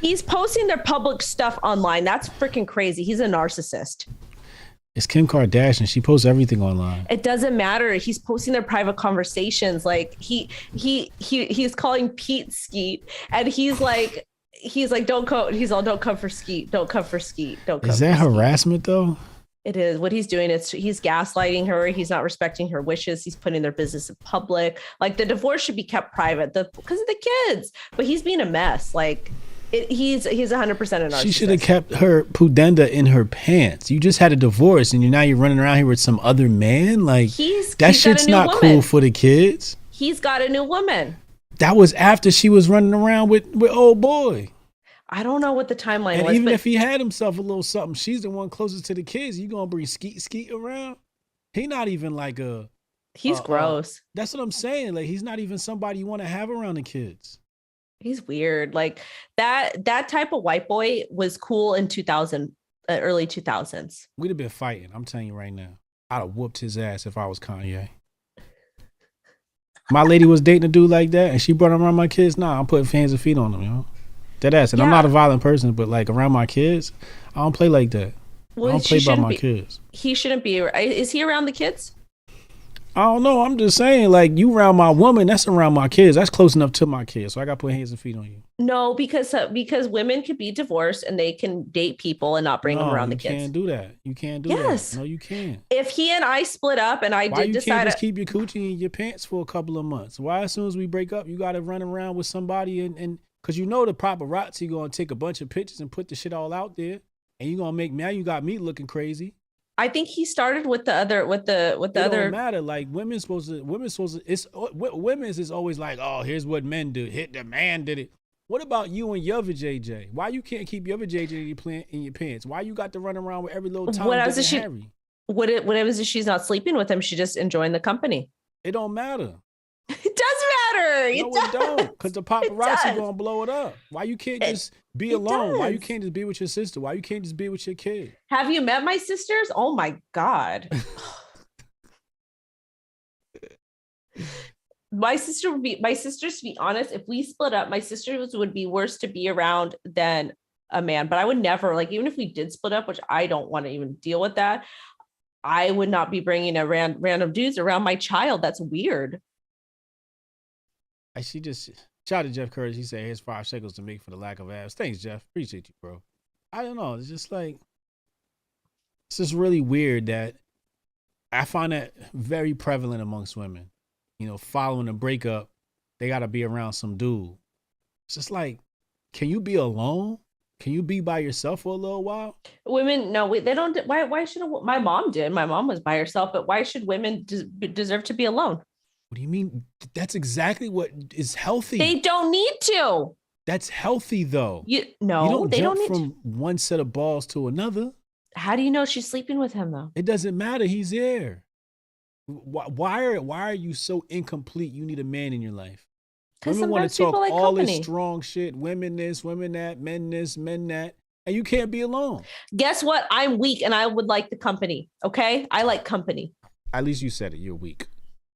He's posting their public stuff online. That's freaking crazy. He's a narcissist. It's Kim Kardashian. She posts everything online. It doesn't matter. He's posting their private conversations. Like he's calling Pete Skeet, and he's like, don't come. He's all, don't come for Skeet. Don't come for Skeet. Don't come. Is that harassment though? It is. What he's doing, he's gaslighting her. He's not respecting her wishes. He's putting their business in public. Like, the divorce should be kept private because of the kids. But he's being a mess. Like, he's 100% a narcissist. She should have kept her pudenda in her pants. You just had a divorce and you're running around here with some other man. Like, that shit's not cool for the kids. He's got a new woman. That was after she was running around with old boy. I don't know what the timeline And was, even but if he had himself a little something, she's the one closest to the kids. You gonna bring Skeet around? He not even like he's gross. that's what I'm saying. Like he's not even somebody you want to have around the kids. He's weird. Like that type of white boy was cool in 2000, early 2000s. We'd have been fighting. I'm telling you right now. I'd have whooped his ass if I was Kanye. My lady was dating a dude like that, and she brought him around my kids. Nah, I'm putting hands and feet on them, you know. Dead ass. And I'm not a violent person, but like around my kids, I don't play like that. Well, I don't play by my kids. He shouldn't be. Is he around the kids? I don't know. I'm just saying, like, you around my woman, that's around my kids. That's close enough to my kids. So I got to put hands and feet on you. No, because women could be divorced and they can date people and not bring them around the kids. You can't do that. You can't do that. No, you can't. If he and I split up and I did decide, why you can't just keep your coochie in your pants for a couple of months? Why as soon as we break up, you got to run around with somebody and because you know the paparazzi going to take a bunch of pictures and put the shit all out there, and you gonna make now you got me looking crazy. I think he started with the other it don't matter. Like women's supposed to. It's women's is always like, oh, here's what men do. Hit the man did it. What about you and your JJ? Why you can't keep your JJ in your pants? Why you got to run around with every little time? What if she's not sleeping with him? She's just enjoying the company. It don't matter. It does matter. It don't, because the paparazzi gonna blow it up. Why you can't just be alone? Why you can't just be with your sister? Why you can't just be with your kid? Have you met my sisters? Oh my God. My sisters, to be honest, if we split up, my sisters would be worse to be around than a man. But I would never, like, even if we did split up, which I don't want to even deal with that, I would not be bringing a random dudes around my child. That's weird. She just shout out to Jeff Curtis. He said, "Here's $5 to make for the lack of abs." Thanks, Jeff. Appreciate you, bro. I don't know. It's just like it's just really weird that I find that very prevalent amongst women. You know, following a breakup, they got to be around some dude. It's just like, can you be alone? Can you be by yourself for a little while? Women, no, they don't. Why should my mom did? My mom was by herself, but why should women deserve to be alone? What do you mean? That's exactly what is healthy. They don't need to. That's healthy, though. You don't jump from one set of balls to another. How do you know she's sleeping with him, though? It doesn't matter. He's there. Why are you so incomplete? You need a man in your life. Women want to talk like all this strong shit. Women this, women that, men this, men that. And you can't be alone. Guess what? I'm weak and I would like the company. Okay? I like company. At least you said it. You're weak.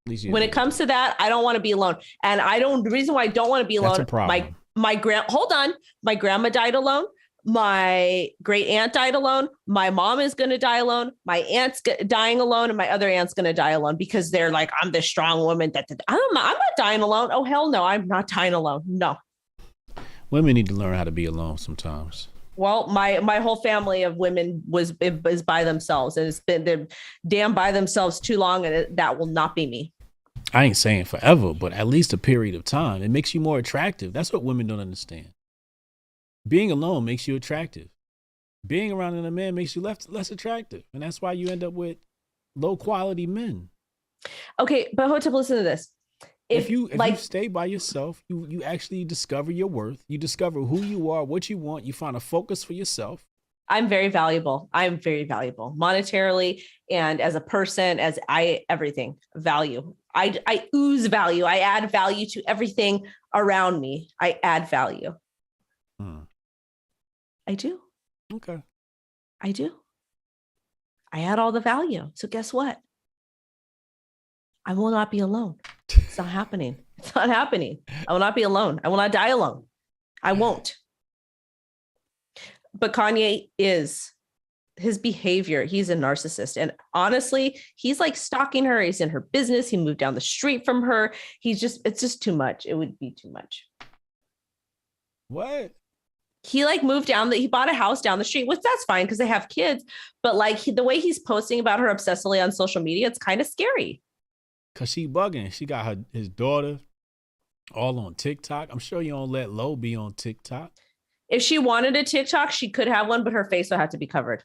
When it comes to that, I don't want to be alone. And the reason why I don't want to be alone, that's a problem. my grandma died alone. My great aunt died alone. My mom is going to die alone. My aunt's dying alone. And my other aunt's going to die alone because they're like, I'm the strong woman. I'm not dying alone. Oh, hell no. I'm not dying alone. No. Women need to learn how to be alone sometimes. Well, my whole family of women is by themselves, and they're damn by themselves too long, and that will not be me. I ain't saying forever, but at least a period of time. It makes you more attractive. That's what women don't understand. Being alone makes you attractive. Being around a man makes you less attractive, and that's why you end up with low quality men. Okay, but Hotep, listen to this. If you stay by yourself, you actually discover your worth. You discover who you are, what you want. You find a focus for yourself. I'm very valuable. I'm very valuable monetarily and as a person, everything value. I ooze value. I add value to everything around me. I add value. I do. Okay. I do. I add all the value. So guess what? I will not be alone. It's not happening. It's not happening. I will not be alone. I will not die alone. I won't. But Kanye is his behavior. He's a narcissist. And honestly, he's like stalking her. He's in her business. He moved down the street from her. It's just too much. It would be too much. What? He like moved he bought a house down the street, which that's fine because they have kids. But like the way he's posting about her obsessively on social media, it's kind of scary. Cause she bugging. She got his daughter all on TikTok. I'm sure you don't let Lo be on TikTok. If she wanted a TikTok, she could have one, but her face would have to be covered.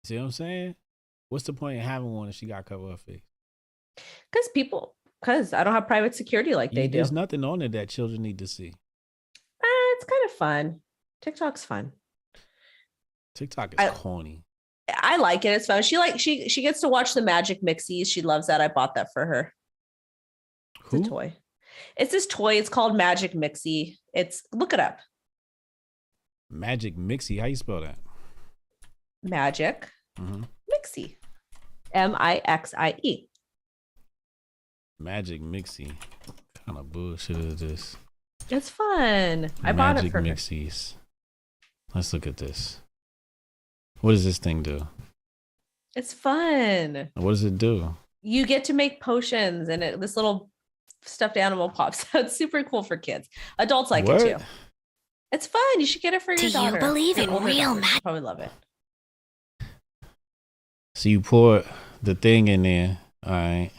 See what I'm saying? What's the point of having one if she got to cover her face? Because I don't have private security like they do. There's nothing on it that children need to see. It's kind of fun. TikTok's fun. TikTok is corny. I like it. It's fun. She gets to watch the Magic Mixies. She loves that. I bought that for her. It's a toy. It's this toy. It's called Magic Mixie. Look it up. Magic Mixie. How you spell that? Magic Mixie. Mixie. Magic Mixie. What kind of bullshit is this? It's fun. I bought it for Magic Mixies. Let's look at this. What does this thing do? It's fun. What does it do? You get to make potions, and this little stuffed animal pops out. It's super cool for kids. Adults like it too. It's fun. You should get it for your daughter. Do you believe in real magic? Probably love it. So you pour the thing in there. All right.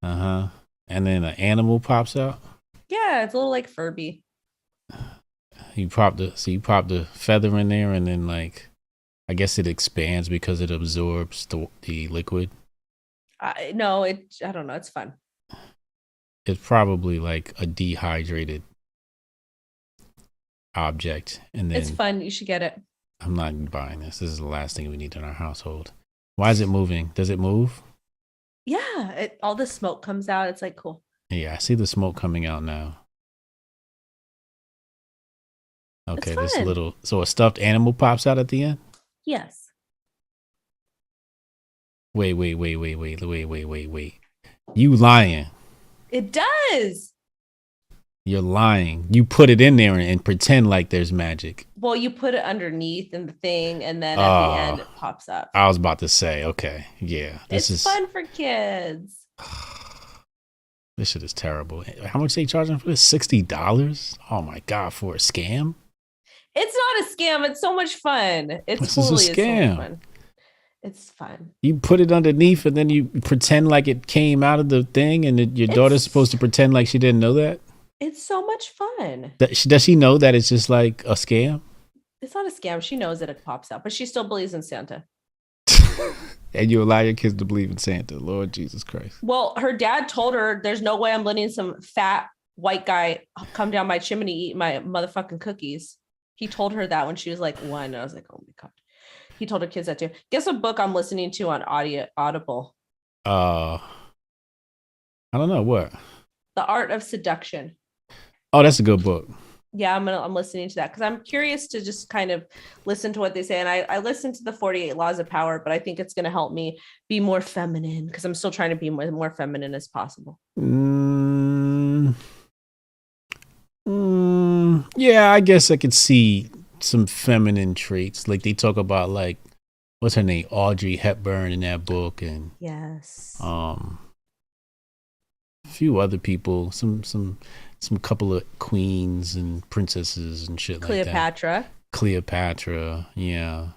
And then an animal pops out? Yeah, it's a little like Furby. You pop the feather in there, and then like I guess it expands because it absorbs the liquid. No, I don't know. It's fun. It's probably like a dehydrated object, and then it's fun. You should get it. I'm not buying this. This is the last thing we need in our household. Why is it moving? Does it move? Yeah, all the smoke comes out. It's like cool. Yeah, I see the smoke coming out now. Okay, so a stuffed animal pops out at the end? Yes. Wait. You lying. It does. You're lying. You put it in there and pretend like there's magic. Well, you put it underneath in the thing, and then at the end it pops up. I was about to say, okay, yeah. It's fun for kids. This shit is terrible. How much are they charging for this? $60? Oh my God, for a scam? It's not a scam. It's so much fun. This is a scam. So fun. It's fun. You put it underneath and then you pretend like it came out of the thing, and your daughter's supposed to pretend like she didn't know that? It's so much fun. Does she know that it's just like a scam? It's not a scam. She knows that it pops out, but she still believes in Santa. And you allow your kids to believe in Santa. Lord Jesus Christ. Well, her dad told her there's no way I'm letting some fat white guy come down my chimney eat my motherfucking cookies. He told her that when she was like 1. And I was like, oh my God. He told her kids that too. Guess what book I'm listening to on Audible? I don't know. What? The Art of Seduction. Oh, that's a good book. Yeah, I'm listening to that because I'm curious to just kind of listen to what they say. And I listened to the 48 Laws of Power, but I think it's going to help me be more feminine because I'm still trying to be more feminine as possible. Yeah, I guess I could see some feminine traits. Like they talk about like, what's her name? Audrey Hepburn in that book. And yes. A few other people, some couple of queens and princesses and shit like that. Cleopatra, yeah.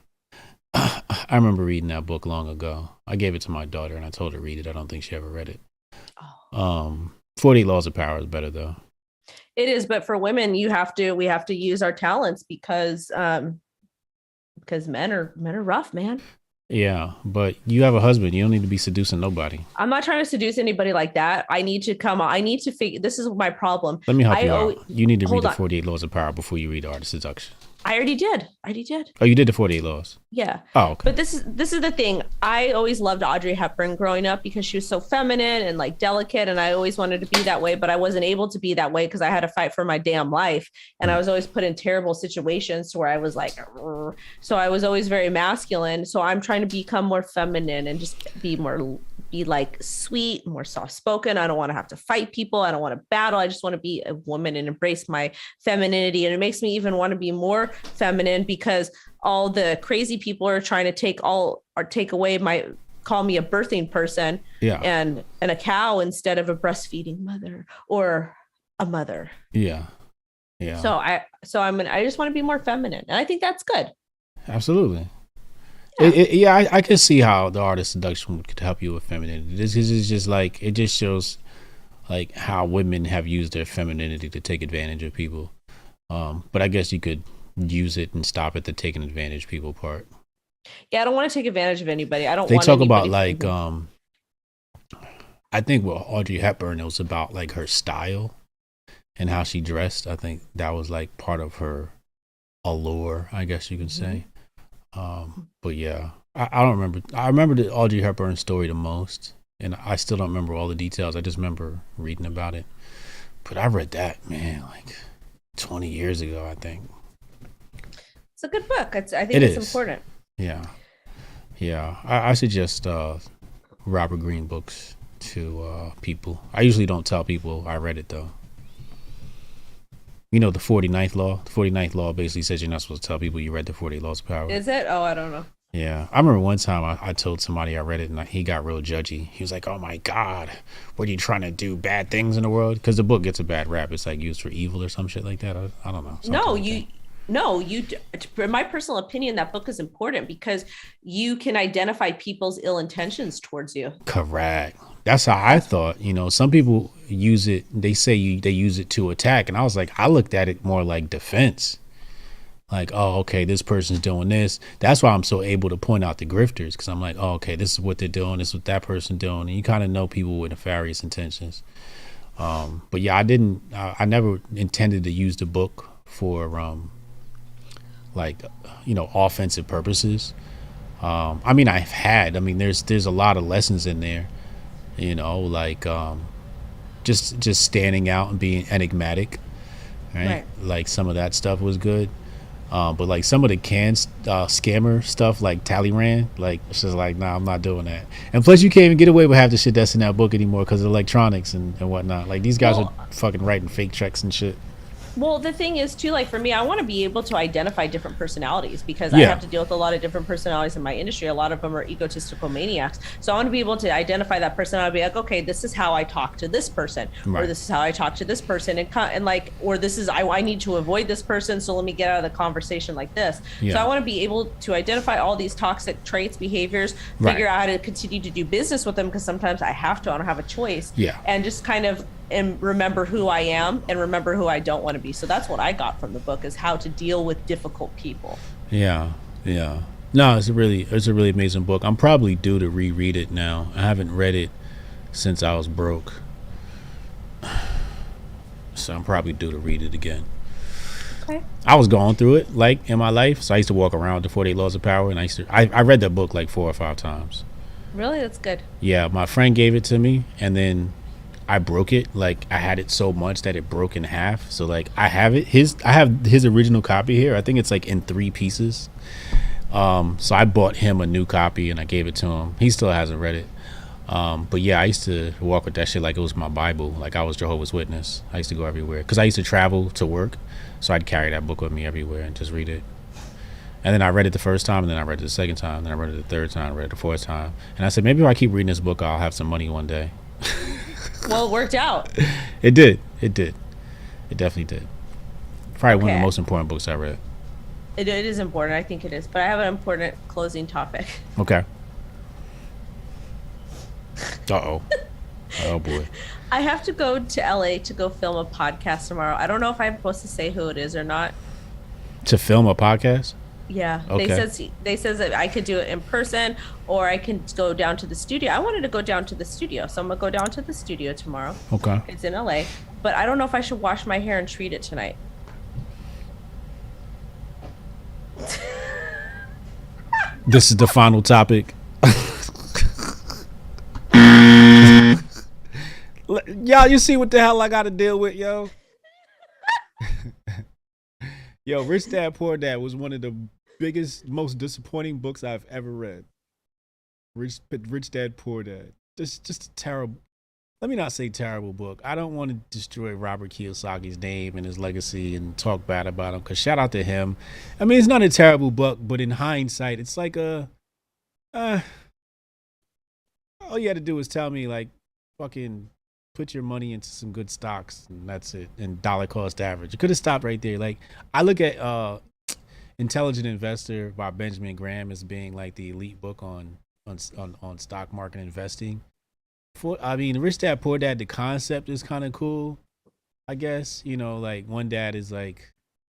I remember reading that book long ago. I gave it to my daughter and I told her to read it. I don't think she ever read it. 48 Laws of Power is better though. It is, but for women, we have to use our talents because men are rough, man. Yeah, but you have a husband. You don't need to be seducing nobody. I'm not trying to seduce anybody like that. I need to figure. This is my problem. Let me help you out. You need to read the 48 Laws of Power before you read The Art of Seduction. I already did. Oh, you did the 48 Laws? Yeah. Oh, okay. But this is the thing. I always loved Audrey Hepburn growing up because she was so feminine and like delicate, and I always wanted to be that way, but I wasn't able to be that way because I had to fight for my damn life, and I was always put in terrible situations to where I was like, so I was always very masculine. So I'm trying to become more feminine and just be like sweet, more soft spoken. I don't want to have to fight people. I don't want to battle. I just want to be a woman and embrace my femininity. And it makes me even want to be more feminine because all the crazy people are trying to take away call me a birthing person and a cow instead of a breastfeeding mother or a mother. Yeah. Yeah. So I just want to be more feminine. And I think that's good. Absolutely. Yeah. I can see how the Art of Seduction could help you with femininity. This is just like, it just shows like how women have used their femininity to take advantage of people. But I guess you could use it and stop at the taking advantage of people part. Yeah, I don't want to take advantage of anybody. They talk about like, I think with Audrey Hepburn, it was about like her style and how she dressed. I think that was like part of her allure, I guess you can say. But yeah, I don't remember. I remember the Audrey Hepburn story the most, and I still don't remember all the details. I just remember reading about it. But I read that, man, like 20 years ago, I think. It's a good book. I think It it's is. important. Yeah. Yeah. I suggest Robert Greene books to people. I usually don't tell people I read it, though. You know, the 49th law? The 49th law basically says you're not supposed to tell people you read the 48 laws of power. Is it? Oh, I don't know. Yeah. I remember one time I told somebody I read it, and he got real judgy. He was like, oh my God, what are you trying to do? Bad things in the world? Because the book gets a bad rap. It's like used for evil or some shit like that. I don't know. No, Like you. that. No, you. In my personal opinion, that book is important because you can identify people's ill intentions towards you. Correct. That's how I thought. You know, some people use it. They say they use it to attack, and I was like, I looked at it more like defense. Like, oh, okay, this person's doing this. That's why I'm so able to point out the grifters, because I'm like, oh, okay, this is what they're doing. This is what that person doing, and you kind of know people with nefarious intentions. But yeah, I never intended to use the book for like, you know, offensive purposes. I mean, I mean, there's a lot of lessons in there, you know, like just standing out and being enigmatic, right? Like some of that stuff was good. But like some of the scammer stuff, like Talleyrand, like it's just like, nah, I'm not doing that. And plus, you can't even get away with half the shit that's in that book anymore because of electronics and whatnot. Like these guys are fucking writing fake checks and shit. Well, the thing is too, like for me, I want to be able to identify different personalities because I have to deal with a lot of different personalities in my industry. A lot of them are egotistical maniacs. So I want to be able to identify that personality, be like, okay, this is how I talk to this person, or this is how I talk to this person, and like, or this is I need to avoid this person, so let me get out of the conversation like this. So I want to be able to identify all these toxic traits, behaviors, figure out how to continue to do business with them because sometimes I have to. I don't have a choice. And just kind of and remember who I am and remember who I don't want to be. So that's what I got from the book is how to deal with difficult people. Yeah. No, it's a really amazing book. I'm probably due to reread it now. I haven't read it since I was broke. So I'm probably due to read it again. Okay. I was going through it like in my life. So I used to walk around with the 48 Laws of Power and I read that book like 4 or 5 times. Really? That's good. Yeah, my friend gave it to me and then I broke it. Like I had it so much that it broke in half. So like I have his original copy here. I think it's like in 3 pieces. So I bought him a new copy and I gave it to him. He still hasn't read it. But yeah, I used to walk with that shit like it was my Bible. Like I was Jehovah's Witness. I used to go everywhere because I used to travel to work. So I'd carry that book with me everywhere and just read it. And then I read it the first time, and then I read it the second time, then I read it the third time, I read it the fourth time. And I said, maybe if I keep reading this book, I'll have some money one day. Well, it worked out. It did. It definitely did. Probably one of the most important books I read. It is important. I think it is. But I have an important closing topic. Okay. Uh-oh. Oh, boy. I have to go to LA to go film a podcast tomorrow. I don't know if I'm supposed to say who it is or not. To film a podcast? Yeah. Okay. They says that I could do it in person or I can go down to the studio. I wanted to go down to the studio. So I'm going to go down to the studio tomorrow. Okay. It's in LA. But I don't know if I should wash my hair and treat it tonight. This is the final topic. Y'all, you see what the hell I got to deal with, yo? Yo, Rich Dad Poor Dad was one of the biggest, most disappointing books I've ever read. Rich Dad Poor Dad. Just a terrible. Let me not say terrible book. I don't want to destroy Robert Kiyosaki's name and his legacy and talk bad about him. Cause shout out to him. I mean, it's not a terrible book, but in hindsight, it's like all you had to do was tell me like, fucking put your money into some good stocks and that's it. And dollar cost average. You could have stopped right there. Like I look at Intelligent Investor by Benjamin Graham as being like the elite book on stock market investing. I mean, Rich Dad Poor Dad, the concept is kind of cool, I guess. You know, like one dad is like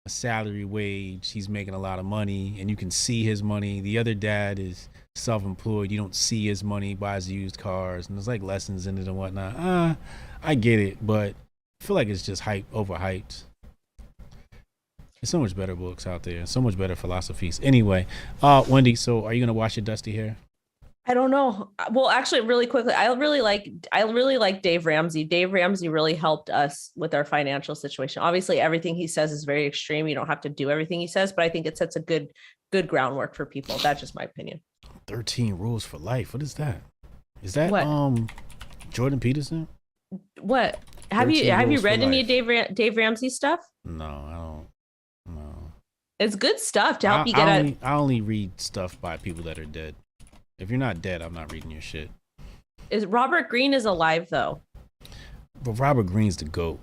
a salary wage. He's making a lot of money and you can see his money. The other dad is self-employed. You don't see his money, buys used cars, and there's like lessons in it and whatnot. I get it, but I feel like it's just overhyped. There's so much better books out there, so much better philosophies. Anyway, Wendy, so are you gonna wash your dusty hair? I don't know. Well, actually, really quickly, I really like Dave Ramsey. Dave Ramsey really helped us with our financial situation. Obviously, everything he says is very extreme. You don't have to do everything he says, but I think it sets a good groundwork for people. That's just my opinion. 13 Rules for Life. What is that? Is that What? Jordan Peterson? What? 13 Have you Rules for read any Life. Dave Ramsey stuff? No, I don't. No. It's good stuff to help you get I only read stuff by people that are dead. If you're not dead, I'm not reading your shit. Is Robert Greene is alive though? But Robert Greene's the GOAT.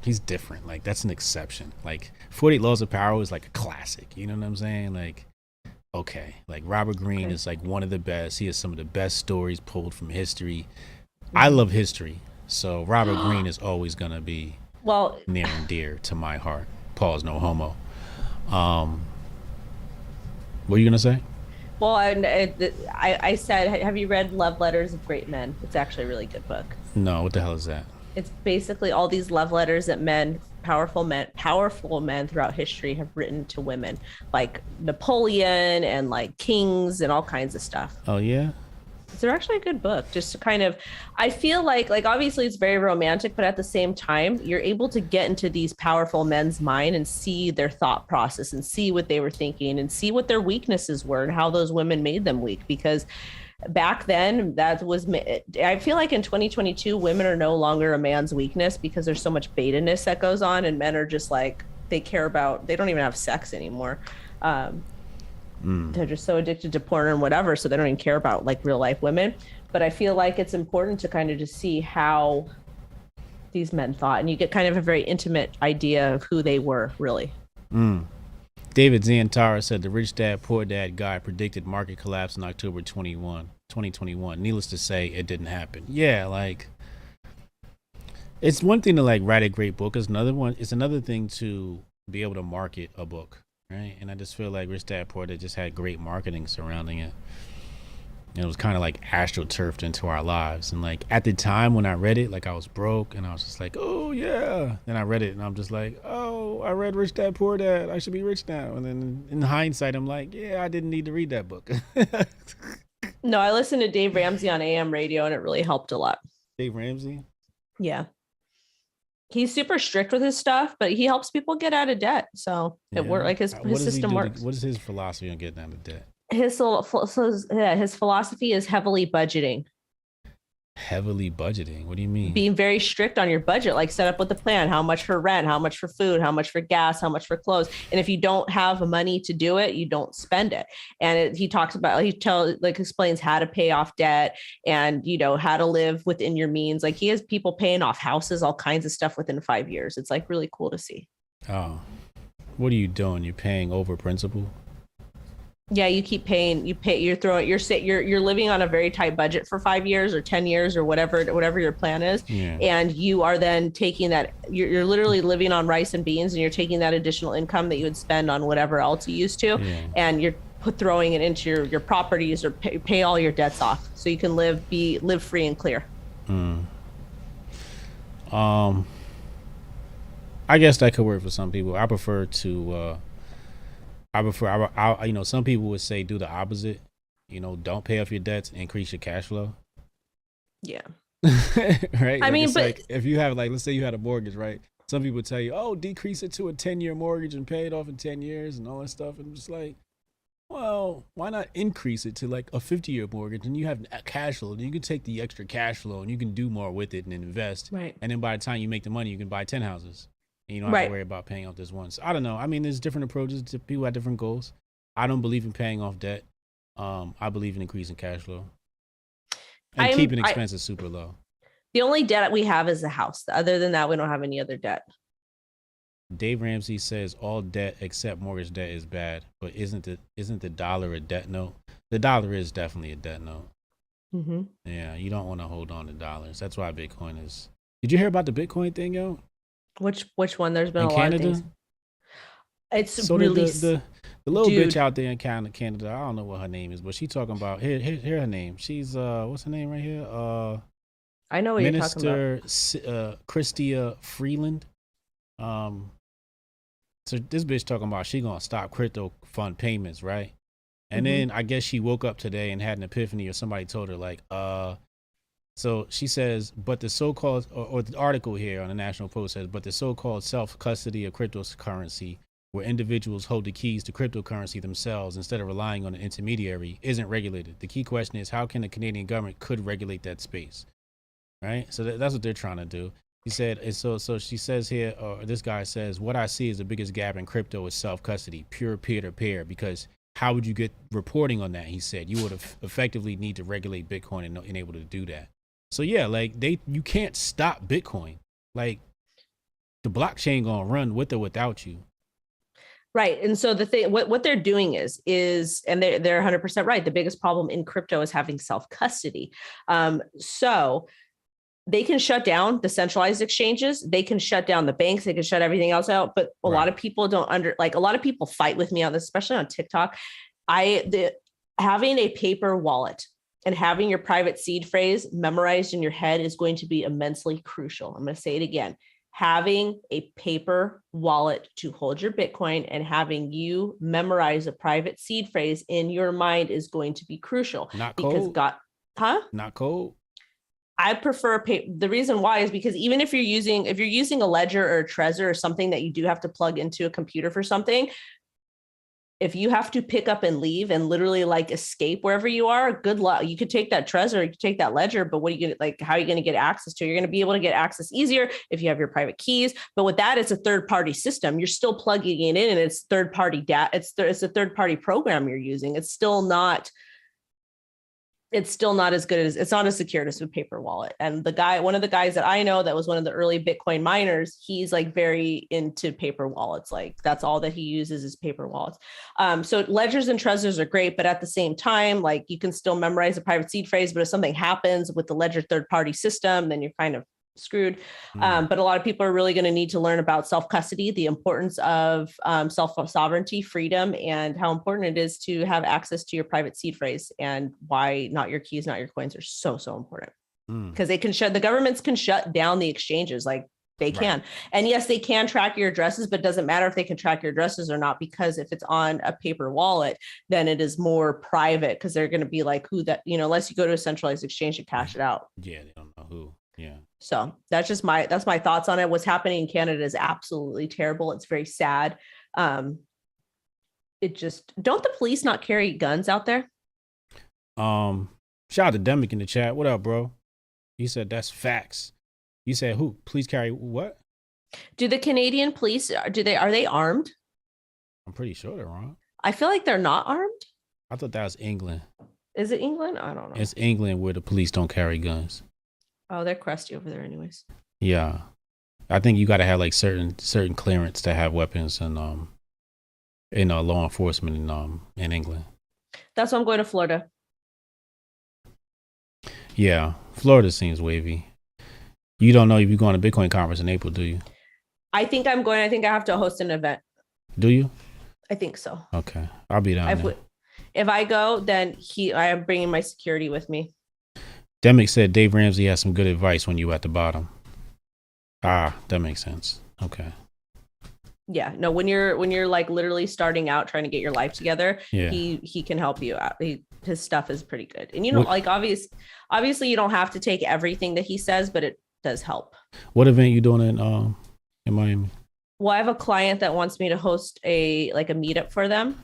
He's different. Like, that's an exception. Like, 48 Laws of Power is like a classic. You know what I'm saying? Like, okay. Like, Robert Greene is like one of the best. He has some of the best stories pulled from history. I love history. So Robert Greene is always going to be Well, near and dear to my heart. Pause, no homo. What are you going to say? well, I said, have you read Love Letters of Great Men? It's actually a really good book. No, what the hell is that? It's basically all these love letters that powerful men throughout history have written to women, like Napoleon and like kings and all kinds of stuff. Oh, yeah? They're actually a good book. Just to kind of, I feel like obviously it's very romantic, but at the same time, you're able to get into these powerful men's mind and see their thought process and see what they were thinking and see what their weaknesses were and how those women made them weak. Because back then, I feel like in 2022, women are no longer a man's weakness because there's so much beta-ness that goes on, and men are just like, they don't even have sex anymore. They're just so addicted to porn and whatever, so they don't even care about like real life women. But I feel like it's important to kind of just see how these men thought, and you get kind of a very intimate idea of who they were, really. David Zientara said the Rich Dad Poor Dad guy predicted market collapse in October 2021. Needless to say, it didn't happen. Yeah, like, it's one thing to like write a great book. It's another thing to be able to market a book, right? And I just feel like Rich Dad Poor Dad just had great marketing surrounding it. And it was kind of like astroturfed into our lives. And like at the time when I read it, like I was broke and I was just like, oh yeah. Then I read it and I'm just like, oh, I read Rich Dad Poor Dad. I should be rich now. And then in hindsight, I'm like, yeah, I didn't need to read that book. No, I listened to Dave Ramsey on AM radio, and it really helped a lot. Dave Ramsey? Yeah. He's super strict with his stuff, but he helps people get out of debt. So it works. Like his system works. What is his philosophy on getting out of debt? His philosophy is heavily budgeting. Heavily budgeting? What do you mean? Being very strict on your budget, like set up with a plan, how much for rent, how much for food, how much for gas, how much for clothes. And if you don't have money to do it, you don't spend it. And he explains how to pay off debt and, how to live within your means. Like he has people paying off houses, all kinds of stuff within 5 years. It's like really cool to see. Oh, what are you doing? You're paying over principal? Yeah, you keep paying. You're living on a very tight budget for 5 years or 10 years or whatever your plan is, and you are then taking that. You're literally living on rice and beans, and you're taking that additional income that you would spend on whatever else you used to, and you're throwing it into your properties or pay all your debts off, so you can live free and clear. I guess that could work for some people. I prefer to. Some people would say do the opposite. Don't pay off your debts, increase your cash flow. Yeah. Right. I mean, but like if you have let's say you had a mortgage, right? Some people tell you, oh, decrease it to a 10-year mortgage and pay it off in 10 years and all that stuff. And I'm just like, well, why not increase it to like a 50-year mortgage and you have cash flow? Then you can take the extra cash flow and you can do more with it and invest. Right. And then by the time you make the money, you can buy 10 houses. And you don't have to worry about paying off this one. So I don't know. I mean, there's different approaches to people have different goals. I don't believe in paying off debt. I believe in increasing cash flow and keeping expenses super low. The only debt we have is the house. Other than that, we don't have any other debt. Dave Ramsey says all debt except mortgage debt is bad, but isn't the dollar a debt note? The dollar is definitely a debt note. Mm-hmm. Yeah, you don't want to hold on to dollars. That's why Bitcoin is. Did you hear about the Bitcoin thing, yo? Which one? There's been in a Canada? Lot of things. It's so really the little bitch out there in Canada. I don't know what her name is, but she talking about here her name. She's what's her name right here? I know what Minister you're talking about. Chrystia Freeland. Um, so this bitch talking about she gonna stop crypto fund payments, right? And then I guess she woke up today and had an epiphany, or somebody told her like, so she says, but the so-called, or the article here on the National Post says, but the so-called self-custody of cryptocurrency, where individuals hold the keys to cryptocurrency themselves instead of relying on an intermediary, isn't regulated. The key question is, how can the Canadian government could regulate that space, right? So that's what they're trying to do. He said, and so she says here, or this guy says, what I see is the biggest gap in crypto is self-custody, pure peer-to-peer, because how would you get reporting on that? He said you would effectively need to regulate Bitcoin and able to do that. So yeah, like you can't stop Bitcoin. Like the blockchain gonna run with or without you. Right. And so the thing, what they're doing is, and they're 100% right. The biggest problem in crypto is having self-custody. So they can shut down the centralized exchanges. They can shut down the banks. They can shut everything else out. But a lot of people don't a lot of people fight with me on this, especially on TikTok. Having a paper wallet and having your private seed phrase memorized in your head is going to be immensely crucial. I'm going to say it again. Having a paper wallet to hold your Bitcoin and having you memorize a private seed phrase in your mind is going to be crucial. Not cold. Not cold. I prefer the reason why is because even if you're using a ledger or a Trezor or something that you do have to plug into a computer for something, if you have to pick up and leave and literally like escape wherever you are, good luck. You could take that Trezor, you could take that ledger, but what are you gonna how are you going to get access to? You're going to be able to get access easier if you have your private keys. But with that, it's a third-party system. You're still plugging it in, and it's third-party data. It's a third-party program you're using. It's still not as good as, it's not as secure as a paper wallet. And one of the guys that I know that was one of the early Bitcoin miners, he's like very into paper wallets. Like that's all that he uses is paper wallets. So ledgers and Trezors are great, but at the same time, like you can still memorize a private seed phrase, but if something happens with the ledger third-party system, then you're kind of screwed. But a lot of people are really going to need to learn about self-custody, the importance of self-sovereignty, freedom, and how important it is to have access to your private seed phrase, and why not your keys, not your coins are so important. Because the governments can shut down the exchanges, like they can. And yes, they can track your addresses, but it doesn't matter if they can track your addresses or not, because if it's on a paper wallet, then it is more private, because they're going to be like, who that, unless you go to a centralized exchange and cash it out. Yeah, they don't know who. Yeah. So that's my thoughts on it. What's happening in Canada is absolutely terrible. It's very sad. Don't the police not carry guns out there? Shout out to Demick in the chat. What up, bro? He said that's facts. You said who? Police carry what? Do the Canadian police are they armed? I'm pretty sure they're armed. I feel like they're not armed. I thought that was England. Is it England? I don't know. It's England where the police don't carry guns. Oh, they're crusty over there anyways. Yeah. I think you got to have like certain clearance to have weapons and in law enforcement in England. That's why I'm going to Florida. Yeah, Florida seems wavy. You don't know if you're going to Bitcoin conference in April, do you? I think I'm going. I think I have to host an event. Do you? I think so. Okay, I'll be down there. If I go, then I am bringing my security with me. Demick said Dave Ramsey has some good advice when you at the bottom. Ah, that makes sense. Okay. Yeah, no, when you're like literally starting out trying to get your life together, he can help you out. His stuff is pretty good. And like obviously you don't have to take everything that he says, but it does help. What event you doing in Miami? Well, I have a client that wants me to host a meetup for them.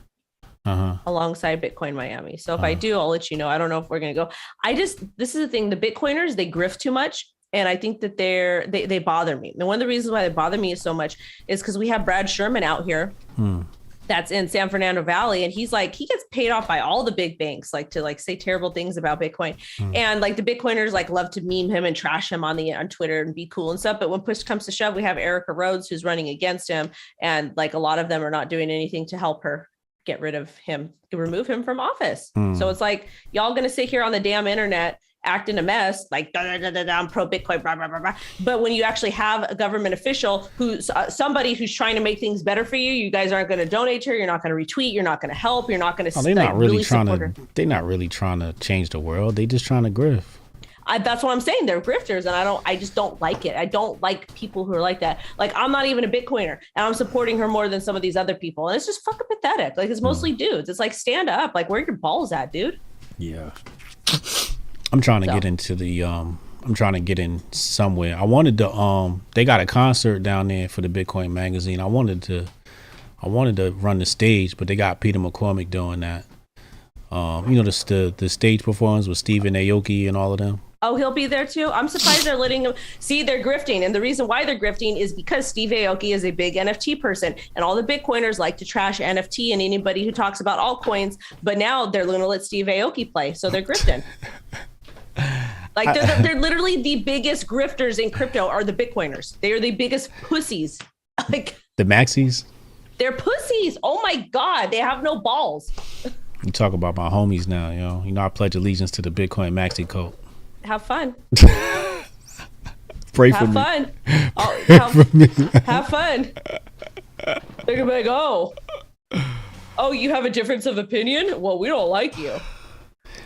Alongside Bitcoin Miami. So if I do, I'll let you know. I don't know if we're going to go. This is the thing. The Bitcoiners, they grift too much. And I think that they bother me. And one of the reasons why they bother me so much is because we have Brad Sherman out here that's in San Fernando Valley. And he gets paid off by all the big banks, to say terrible things about Bitcoin. And like the Bitcoiners love to meme him and trash him on Twitter and be cool and stuff. But when push comes to shove, we have Erica Rhodes who's running against him. And like a lot of them are not doing anything to help her get rid of him, remove him from office. So it's like, y'all going to sit here on the damn internet acting a mess, like I'm pro Bitcoin, blah, blah, blah, blah. But when you actually have a government official who's somebody who's trying to make things better for you, you guys aren't going to donate to her. You're not going to retweet. You're not going to help. You're not going to. They're not really trying to change the world. They just trying to grift. That's what I'm saying. They're grifters, and I just don't like it. I don't like people who are like that. Like, I'm not even a Bitcoiner, and I'm supporting her more than some of these other people. And it's just fucking pathetic. Like, it's mostly dudes. It's like, stand up. Like, where are your balls at, dude? Yeah. I'm trying to get into the I'm trying to get in somewhere. I wanted to they got a concert down there for the Bitcoin magazine. I wanted to run the stage, but they got Peter McCormick doing that. You know, the stage performance with Stephen Aoki and all of them. Oh, he'll be there too. I'm surprised they're letting him. See, they're grifting, and the reason why they're grifting is because Steve Aoki is a big NFT person, and all the Bitcoiners like to trash NFT and anybody who talks about altcoins. But now they're going to let Steve Aoki play, so they're grifting. Like, they're literally the biggest grifters in crypto are the Bitcoiners. They are the biggest pussies. Like, the Maxis. They're pussies. Oh my God, they have no balls. You talk about my homies now, you know. I pledge allegiance to the Bitcoin Maxi cult. Have fun. Pray for me. Have fun. Have fun. They're gonna be like, oh, you have a difference of opinion? Well, we don't like you.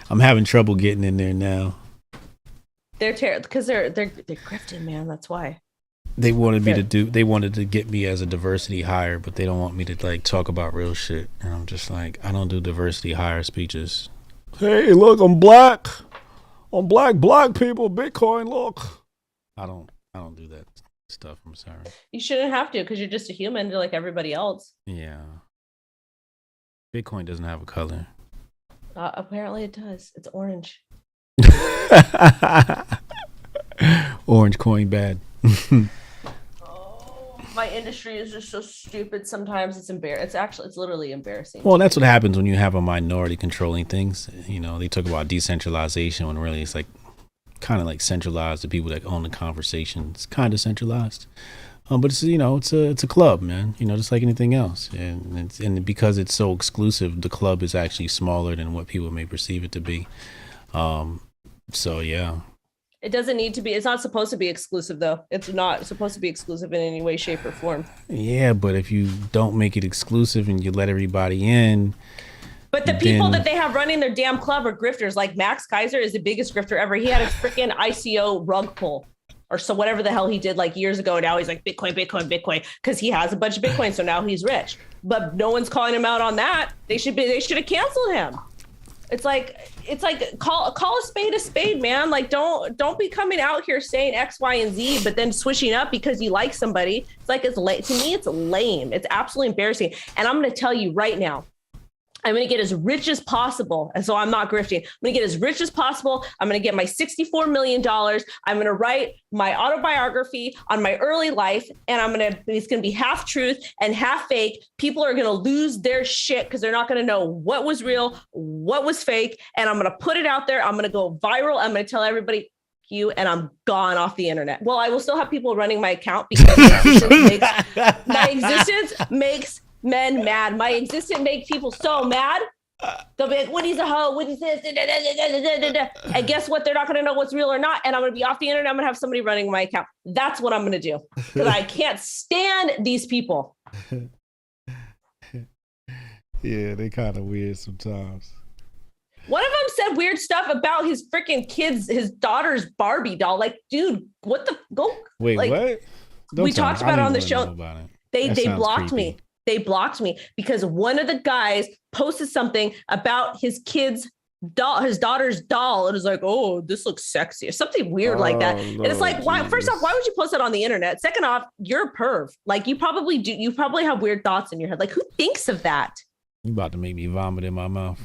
I'm having trouble getting in there now. They're terrible because they're grifting, man. That's why. They wanted to get me as a diversity hire, but they don't want me to like talk about real shit. And I'm just like, I don't do diversity hire speeches. Hey, look, I'm black. I'm black people, Bitcoin, look. I don't do that stuff. I'm sorry. You shouldn't have to, because you're just a human like everybody else. Yeah. Bitcoin doesn't have a color. Apparently it does. It's orange. Orange coin bad. My industry is just so stupid. Sometimes it's embarrassing. It's literally embarrassing. Well, that's what happens when you have a minority controlling things. You know, they talk about decentralization when really it's like kind of like centralized. The people that own the conversation, it's kind of centralized. But it's, you know, it's a club, man. You know, just like anything else. And because it's so exclusive, the club is actually smaller than what people may perceive it to be. So yeah. It doesn't need to be. It's not supposed to be exclusive, though. It's not supposed to be exclusive in any way, shape, or form. Yeah, but if you don't make it exclusive and you let everybody in. But the people that they have running their damn club are grifters. Like Max Kaiser is the biggest grifter ever. He had a freaking ICO rug pull or so whatever the hell he did like years ago. Now he's like Bitcoin, because he has a bunch of Bitcoin. So now he's rich. But no one's calling him out on that. They should have canceled him. It's like call a spade, man. Like don't be coming out here saying X, Y, and Z, but then switching up because you like somebody. It's like, to me, it's lame. It's absolutely embarrassing. And I'm going to tell you right now, I'm going to get as rich as possible. And so I'm not grifting. I'm going to get as rich as possible. I'm going to get my $64 million. I'm going to write my autobiography on my early life. And it's going to be half truth and half fake. People are going to lose their shit because they're not going to know what was real, what was fake. And I'm going to put it out there. I'm going to go viral. I'm going to tell everybody you, and I'm gone off the internet. Well, I will still have people running my account because my existence makes men mad. My existence makes people so mad. They'll be like, Woody's a hoe, Woody's this, and guess what? They're not going to know what's real or not. And I'm going to be off the internet. I'm going to have somebody running my account. That's what I'm going to do because I can't stand these people. Yeah, they kind of weird sometimes. One of them said weird stuff about his freaking kids, his daughter's Barbie doll. Like, dude, what the go? Wait, like, what? We talked about it on the show. They blocked creepy. me. They blocked me because one of the guys posted something about his kid's doll, his daughter's doll. It was like, oh, this looks sexy or something weird like that. Lord, and it's like, why? First off, why would you post it on the internet? Second off, you're a perv. Like you probably have weird thoughts in your head. Like who thinks of that? You about to make me vomit in my mouth.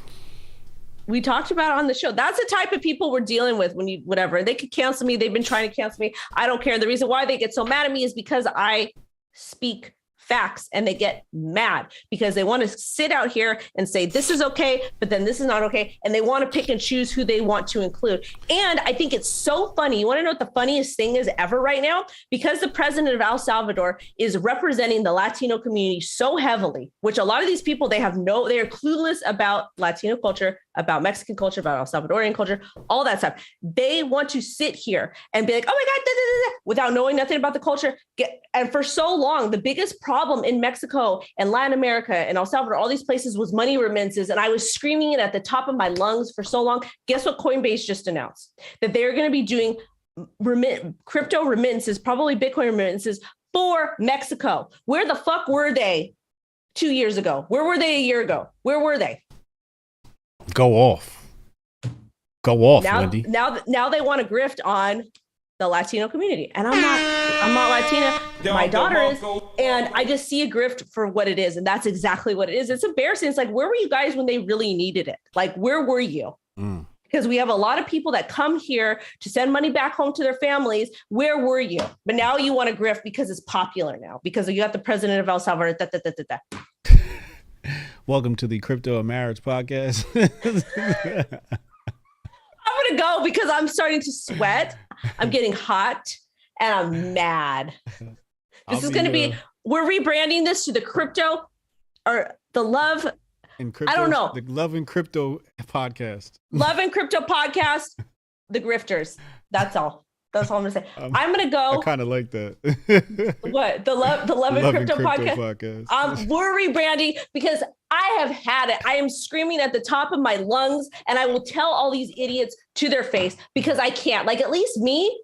We talked about it on the show. That's the type of people we're dealing with when you, whatever. They could cancel me. They've been trying to cancel me. I don't care. The reason why they get so mad at me is because I speak facts and they get mad because they want to sit out here and say this is okay, but then this is not okay. And they want to pick and choose who they want to include. And I think it's so funny. You want to know what the funniest thing is ever right now? Because the president of El Salvador is representing the Latino community so heavily, which a lot of these people, they are clueless about Latino culture. about Mexican culture, about El Salvadorian culture, all that stuff. They want to sit here and be like, oh my God, da, da, da, da, without knowing nothing about the culture. And for so long, the biggest problem in Mexico and Latin America and El Salvador, all these places, was money remittances. And I was screaming it at the top of my lungs for so long. Guess what Coinbase just announced? That they're going to be doing crypto remittances, probably Bitcoin remittances for Mexico. Where the fuck were they 2 years ago? Where were they a year ago? Where were they? Go off, Wendy. Now they want to grift on the Latino community, and I'm not Latina. My daughter is, and I just see a grift for what it is, and that's exactly what it is. It's embarrassing. It's like, where were you guys when they really needed it? Like, where were you? Because we have a lot of people that come here to send money back home to their families. Where were you? But now you want to grift because it's popular now, because you got the president of El Salvador. Welcome to the Crypto and Marriage podcast. I'm going to go because I'm starting to sweat. I'm getting hot and I'm mad. This is going to be, we're rebranding this to the crypto or the love. Crypto, I don't know. The Love and Crypto podcast. Love and Crypto podcast. The grifters. That's all. That's all I'm gonna say. I'm gonna go. I kind of like that. What? The Love and Crypto podcast. We're rebranding because I have had it. I am screaming at the top of my lungs, and I will tell all these idiots to their face because I can't. Like, at least me.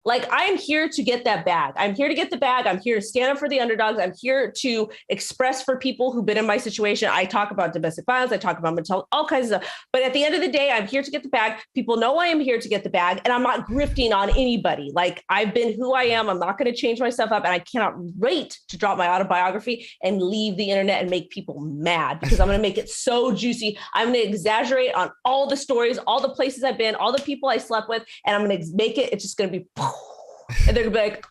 Like, I'm here to get that bag. I'm here to get the bag. I'm here to stand up for the underdogs. I'm here to express for people who've been in my situation. I talk about domestic violence. I talk about mental, all kinds of stuff. But at the end of the day, I'm here to get the bag. People know I am here to get the bag, and I'm not grifting on anybody. Like, I've been who I am. I'm not going to change myself up, and I cannot wait to drop my autobiography and leave the internet and make people mad because I'm going to make it so juicy. I'm going to exaggerate on all the stories, all the places I've been, all the people I slept with, and I'm going to make it, it's just going to be... And they're gonna be like,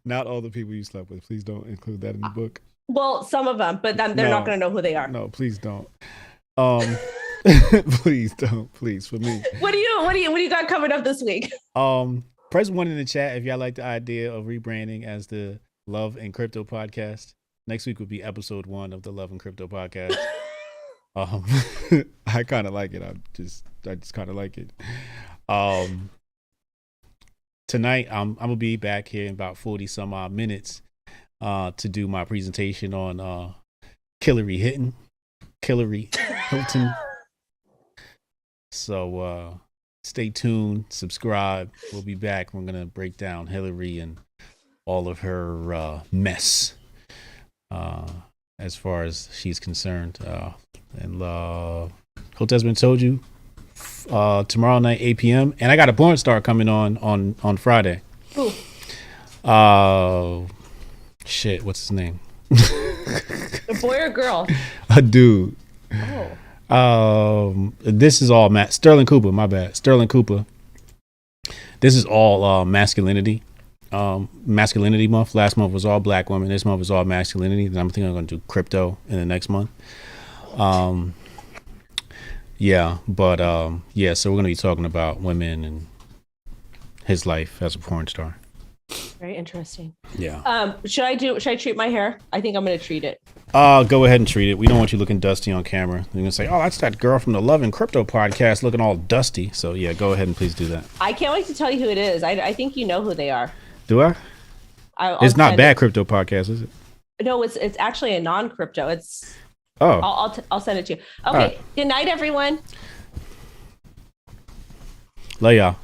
not all the people you slept with. Please don't include that in the book. Well, some of them, but then they're not gonna know who they are. No, please don't. Please don't. Please, for me. What do you got coming up this week? Press 1 in the chat if y'all like the idea of rebranding as the Love and Crypto podcast. Next week will be episode 1 of the Love and Crypto podcast. I kind of like it. I just kind of like it. Tonight, I'm gonna be back here in about 40 some odd minutes to do my presentation on Hillary Hilton. So stay tuned, subscribe. We'll be back. We're gonna break down Hillary and all of her mess as far as she's concerned. And Hotep's been told you. Tomorrow night 8 p.m. and I got a porn star coming on Friday. Ooh. Shit, what's his name? A boy or girl? A dude. Oh. This is all Sterling Cooper. My bad, Sterling Cooper. This is all masculinity. Masculinity month. Last month was all black women. This month is all masculinity. Then I'm thinking I'm going to do crypto in the next month. Yeah, but so we're gonna be talking about women and his life as a porn star. Very interesting. Yeah. Should I treat my hair? I think I'm gonna treat it. Go ahead and treat it. We don't want you looking dusty on camera. You're gonna say, oh, that's that girl from the Love and Crypto podcast looking all dusty. So yeah, go ahead and please do that. I can't wait to tell you who it is. I think you know who they are. Do I? It's not Bad Crypto podcast, is it? No, it's actually a non-crypto. It's I'll send it to you. Okay. Right. Good night, everyone. Love y'all.